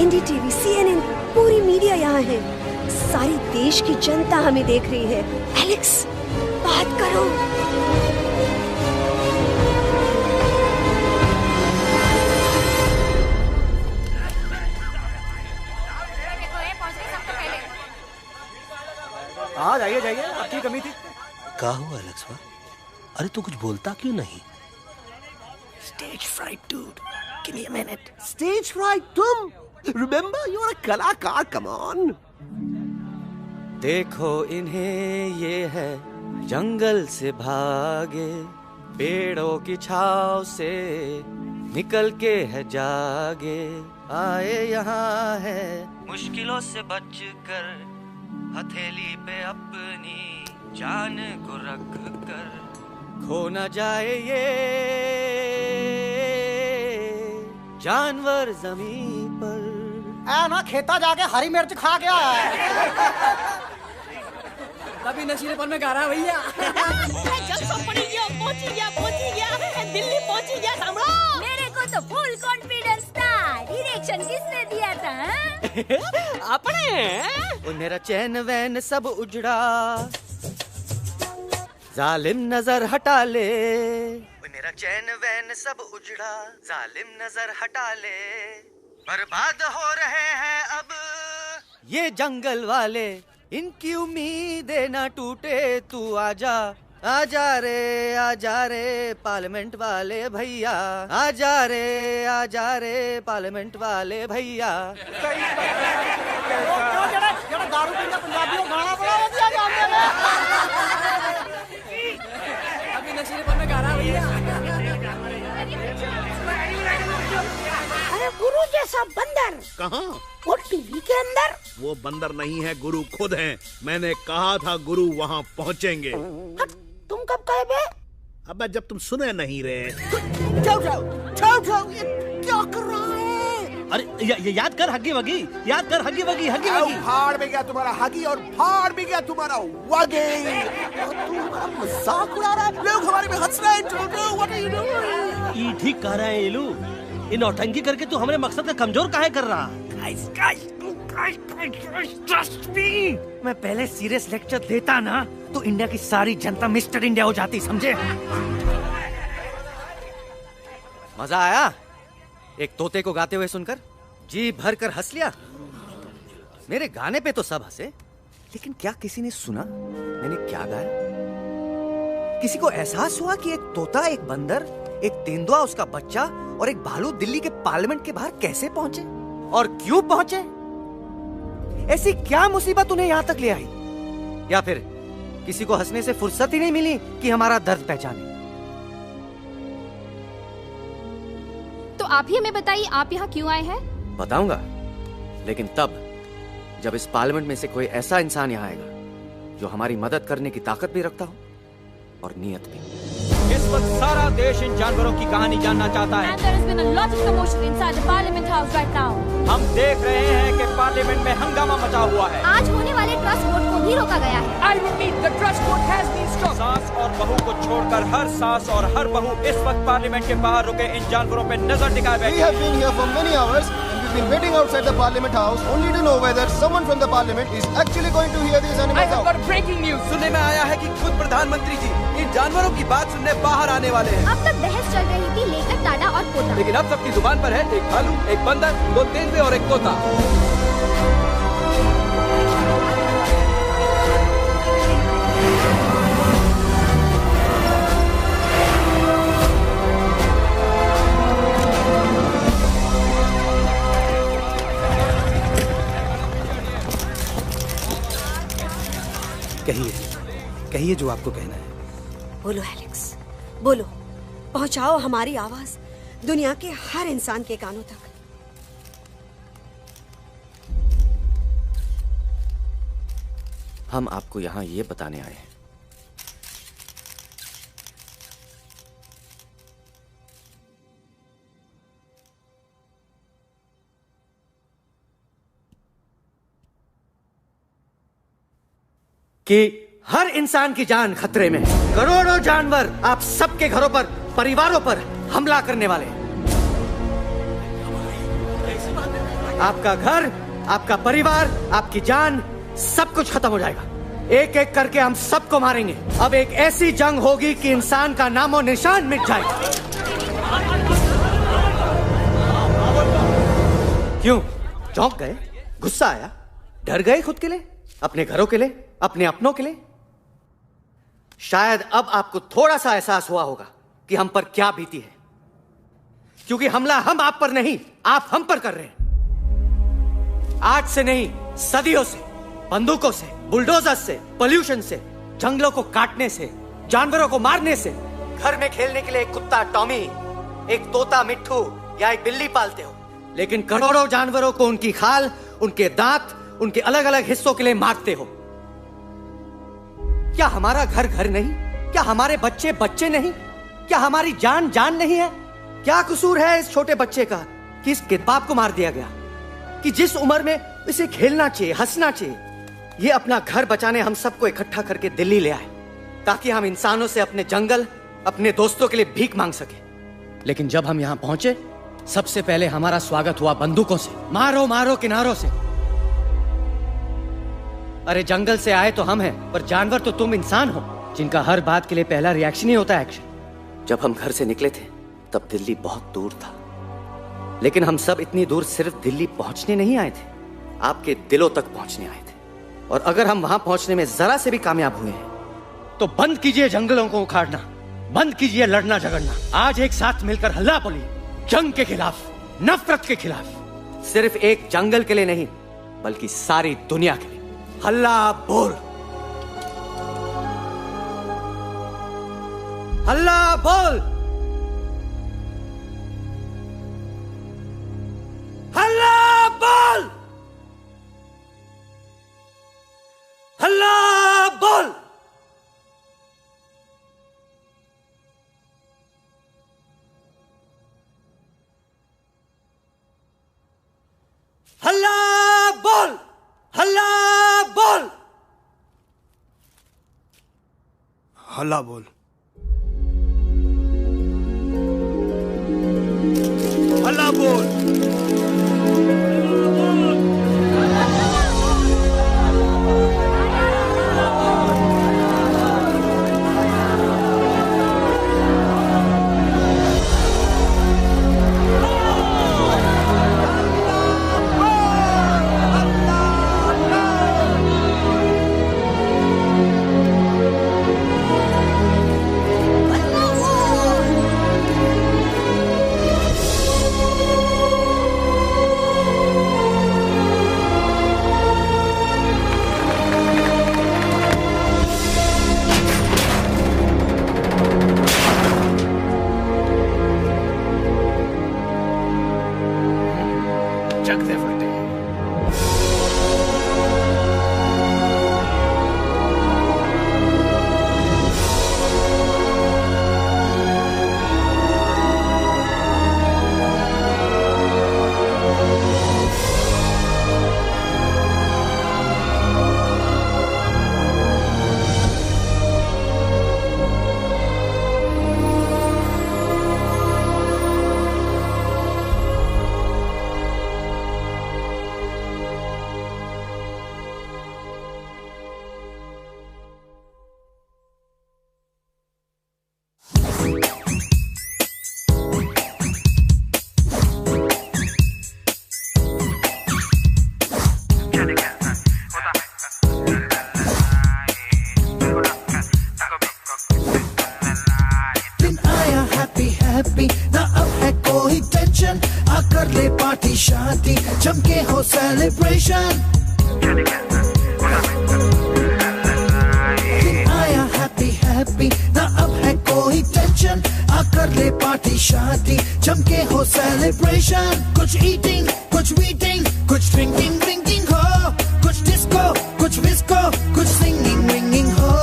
एनडीटीवी, CNN, पूरी मीडिया यहाँ है। सारी देश की जनता हमें देख रही है। एलेक्स, बात करो। हाँ जाइए जाइए, आपकी कमी थी। क्या हुआ एलेक्स? अरे तू कुछ बोलता क्यों नहीं? Stage fright, dude. Give me a minute. Stage fright, तुम? Remember, you're a कलाकार. Come on. देखो इन्हें, ये है जंगल से भागे, पेड़ों की छाव से निकल के है जागे, आए यहाँ है मुश्किलों से बचकर, हथेली पे अपनी जान को रख कर, खो न जाए ये जानवर जमीन पर। ना खेता जाके हरी मिर्च खा गया है। तभी नशीलेपन में गा रहा है भैया। पहुंची गया, दिल्ली पहुंची गया। सामने मेरे को तो फुल कॉन्फिडेंस था। डायरेक्शन किसने दिया था? अपने। मेरा चैन वैन सब उजड़ा, जालिम नजर हटा ले। मेरा चैन वैन सब उजड़ा, जालिम नजर हटा ले। बर्बाद हो रहे हैं अब ये जंगल वाले, इनकी उम्मीदें ना टूटे, तू आजा आजा रे पार्लियामेंट वाले भैया, आजा रे पार्लियामेंट वाले भैया। दारू पीना पंजाबियों गाना बड़ा दिया जाने में। अभी नशीलेपन में गाना भैया। अरे गुरु जैसा बंदर कहाँ? वो टीवी के अंदर। वो बंदर नहीं है, गुरु खुद हैं। मैंने कहा था गुरु वहाँ पहुँचेंगे। तुम कब कहे बे? अबे जब तुम सुने नहीं रहे। जाओ ये क्या कर रहा है? अरे याद कर हगी वगी, याद कर हगी वगी। फाड़ भी गया तुम्हारा हगी और फाड़ भी गया तुम्हारा वगी। तुम हमारा मजाक उड़ा रहा है, लोग हमारे में हंस रहे हैं। What are you doing? ये ठीक कह रहे हैं ये लोग। इन नौटंकी करके तू हमारे मकसद का कमजोर काहे कर रहा? ट्रस्ट मी, मैं पहले सीरियस लेक्चर देता ना तो इंडिया की सारी जनता मिस्टर इंडिया हो जाती, समझे? मजा आया एक तोते को गाते हुए सुनकर? जी भर कर हंस लिया। मेरे गाने पे तो सब हंसे, लेकिन क्या किसी ने सुना मैंने क्या गाया? किसी को एहसास हुआ कि एक तोता, एक बंदर, एक तेंदुआ, उसका बच्चा और एक भालू दिल्ली के पार्लियामेंट के बाहर कैसे पहुंचे और क्यों पहुंचे? ऐसी क्या मुसीबत उन्हें यहां तक ले आई? या फिर किसी को हंसने से फुर्सत ही नहीं मिली कि हमारा दर्द पहचाने? तो आप ही हमें बताइए, आप यहाँ क्यों आए हैं? बताऊंगा, लेकिन तब जब इस पार्लियामेंट में से कोई ऐसा इंसान यहाँ आएगा जो हमारी मदद करने की ताकत भी रखता हो और नीयत भी। इस वक्त सारा देश इन जानवरों की कहानी जानना चाहता है। And there has been a lot of commotion inside the Parliament House right now. हम देख रहे हैं कि पार्लियामेंट में हंगामा मचा हुआ है। आज होने वाले ट्रस्ट वोट को भी रोका गया है। I repeat, the trust vote has been stopped. सास और बहू को छोड़कर हर सास और हर बहू इस वक्त पार्लियामेंट के बाहर रुके इन जानवरों पे नजर टिकाए बैठे। We have been here for many hours. We've been waiting outside the Parliament House only to know whether someone from the Parliament is actually going to hear these animals out. I have got breaking news. सुनने में आया है कि खुद प्रधानमंत्री जी इन जानवरों की बात सुनने बाहर आने वाले हैं। अब तक बहस चल रही थी लेकर टाटा और पोता, लेकिन अब सबकी जुबान पर है एक भालू, एक बंदर, दो तेंदुए और एक तोता। कहिए जो आपको कहना है। बोलो एलेक्स, बोलो। पहुंचाओ हमारी आवाज दुनिया के हर इंसान के कानों तक। हम आपको यहां ये बताने आए हैं कि हर इंसान की जान खतरे में है। करोड़ों जानवर आप सबके घरों पर, परिवारों पर हमला करने वाले हैं। आपका घर, आपका परिवार, आपकी जान, सब कुछ खत्म हो जाएगा। एक एक करके हम सबको मारेंगे। अब एक ऐसी जंग होगी कि इंसान का नामो निशान मिट जाएगा। क्यों चौंक गए? गुस्सा आया? डर गए खुद के लिए, अपने घरों के लिए, अपने अपनों के लिए? शायद अब आपको थोड़ा सा एहसास हुआ होगा कि हम पर क्या बीती है, क्योंकि हमला हम आप पर नहीं, आप हम पर कर रहे हैं। आज से नहीं, सदियों से, बंदूकों से, बुलडोजर से, पोल्यूशन से, जंगलों को काटने से, जानवरों को मारने से। घर में खेलने के लिए एक कुत्ता टॉमी, एक तोता मिट्ठू या एक बिल्ली पालते हो, लेकिन करोड़ों जानवरों को उनकी खाल, उनके दांत, उनके अलग अलग हिस्सों के लिए मारते हो। क्या हमारा घर घर नहीं? क्या हमारे बच्चे बच्चे नहीं? क्या हमारी जान जान नहीं है? क्या कसूर है इस छोटे बच्चे का कि इसके बाप को मार दिया गया, कि जिस उम्र में इसे खेलना चाहिए, हंसना चाहिए? ये अपना घर बचाने हम सबको इकट्ठा करके दिल्ली ले आए ताकि हम इंसानों से अपने जंगल, अपने दोस्तों के लिए भीख मांग सके। लेकिन जब हम यहां पहुंचे, सबसे पहले हमारा स्वागत हुआ बंदूकों से। मारो मारो किनारों से। अरे जंगल से आए तो हम हैं, पर जानवर तो तुम इंसान हो, जिनका हर बात के लिए पहला रिएक्शन ही होता है एक्शन। जब हम घर से निकले थे तब दिल्ली बहुत दूर था, लेकिन हम सब इतनी दूर सिर्फ दिल्ली पहुंचने नहीं आए थे, आपके दिलों तक पहुंचने आए थे। और अगर हम वहां पहुंचने में जरा से भी कामयाब हुए हैं तो बंद कीजिए जंगलों को उखाड़ना, बंद कीजिए लड़ना झगड़ना। आज एक साथ मिलकर हल्ला बोलिए, जंग के खिलाफ, नफरत के खिलाफ। सिर्फ एक जंगल के लिए नहीं, बल्कि सारी दुनिया के लिए। हल्ला बोल, हल्ला बोल, हल्ला बोल, हल्ला बोल। हल्ला बोल, हल्ला बोल, हल्ला बोल, हल्ला बोल। जमके हो सेलिब्रेशन, आया हैप्पी हैप्पी ना अब है कोई टेंशन, आकर ले पार्टी शादी जमके हो सेलिब्रेशन। कुछ ईटिंग, कुछ वीटिंग, कुछ ड्रिंकिंग ड्रिंकिंग हो, कुछ डिस्को, कुछ विस्को, कुछ सिंगिंग विंगिंग हो।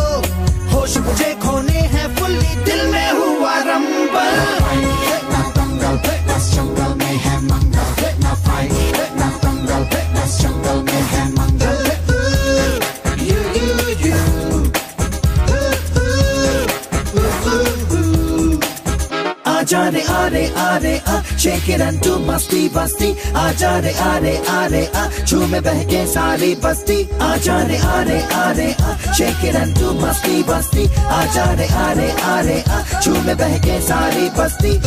होश मुझे खोने हैं फुल्ली, दिल में हुआ रंबल। जंगल में है मंगल, ना फाइट ना दंगल, जंगल में है मंगल। आजा रे आरे आरे आ, शेक इट एंड डू मस्ती बस्ती। आजा रे आरे आरे आ, झूमे बहके सारी बस्ती। आजा रे आरे आरे आ, शेक इट एंड डू मस्ती बस्ती। आजा रे आरे आरे आ, झूमे बहके सारी बस्ती।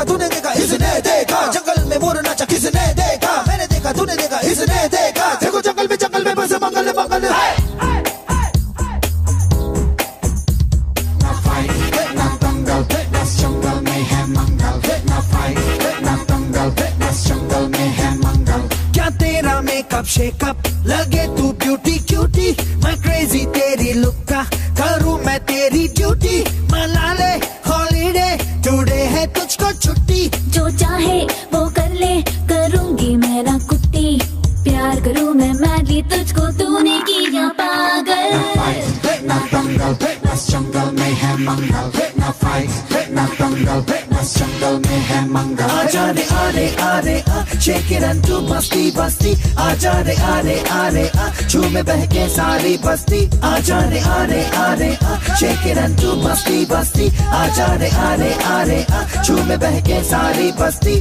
तूने देखा इसने देखा, जंगल में मोर नाचा किसने देखा। मैंने देखा तूने देखा इसने देखा, देखो जंगल में बस मंगल मंगल। ना फाइट ना दंगल, बस जंगल में है मंगल। ना फाइट ना दंगल, बस जंगल में है मंगल। क्या तेरा मेकअप शेकअप लगे तू ब्यूटी क्यूटी, मैं क्रेजी तेरी लुक का करूँ मैं तेरी ड्यूटी। मना ले हॉलीडे टुडे है तुझको छुट्टी, जो चाहे वो कर ले करूंगी मैं ना कुट्टी। प्यार करूँ मैं मैडली तुझको, तूने किया पागल। ना दंगल बस जंगल में है मंगल। ना फाइट ना दंगल बस जंगल में है मंगल। आजा रे आरे आरे आ, शेक इट एंड डू मस्ती बस्ती। आजा रे आरे आरे आ, झूमे बहके सारी बस्ती। आजा रे आरे आरे आ, शेक इट एंड डू मस्ती बस्ती। आजा रे आरे आरे आ, झूमे बहके सारी बस्ती।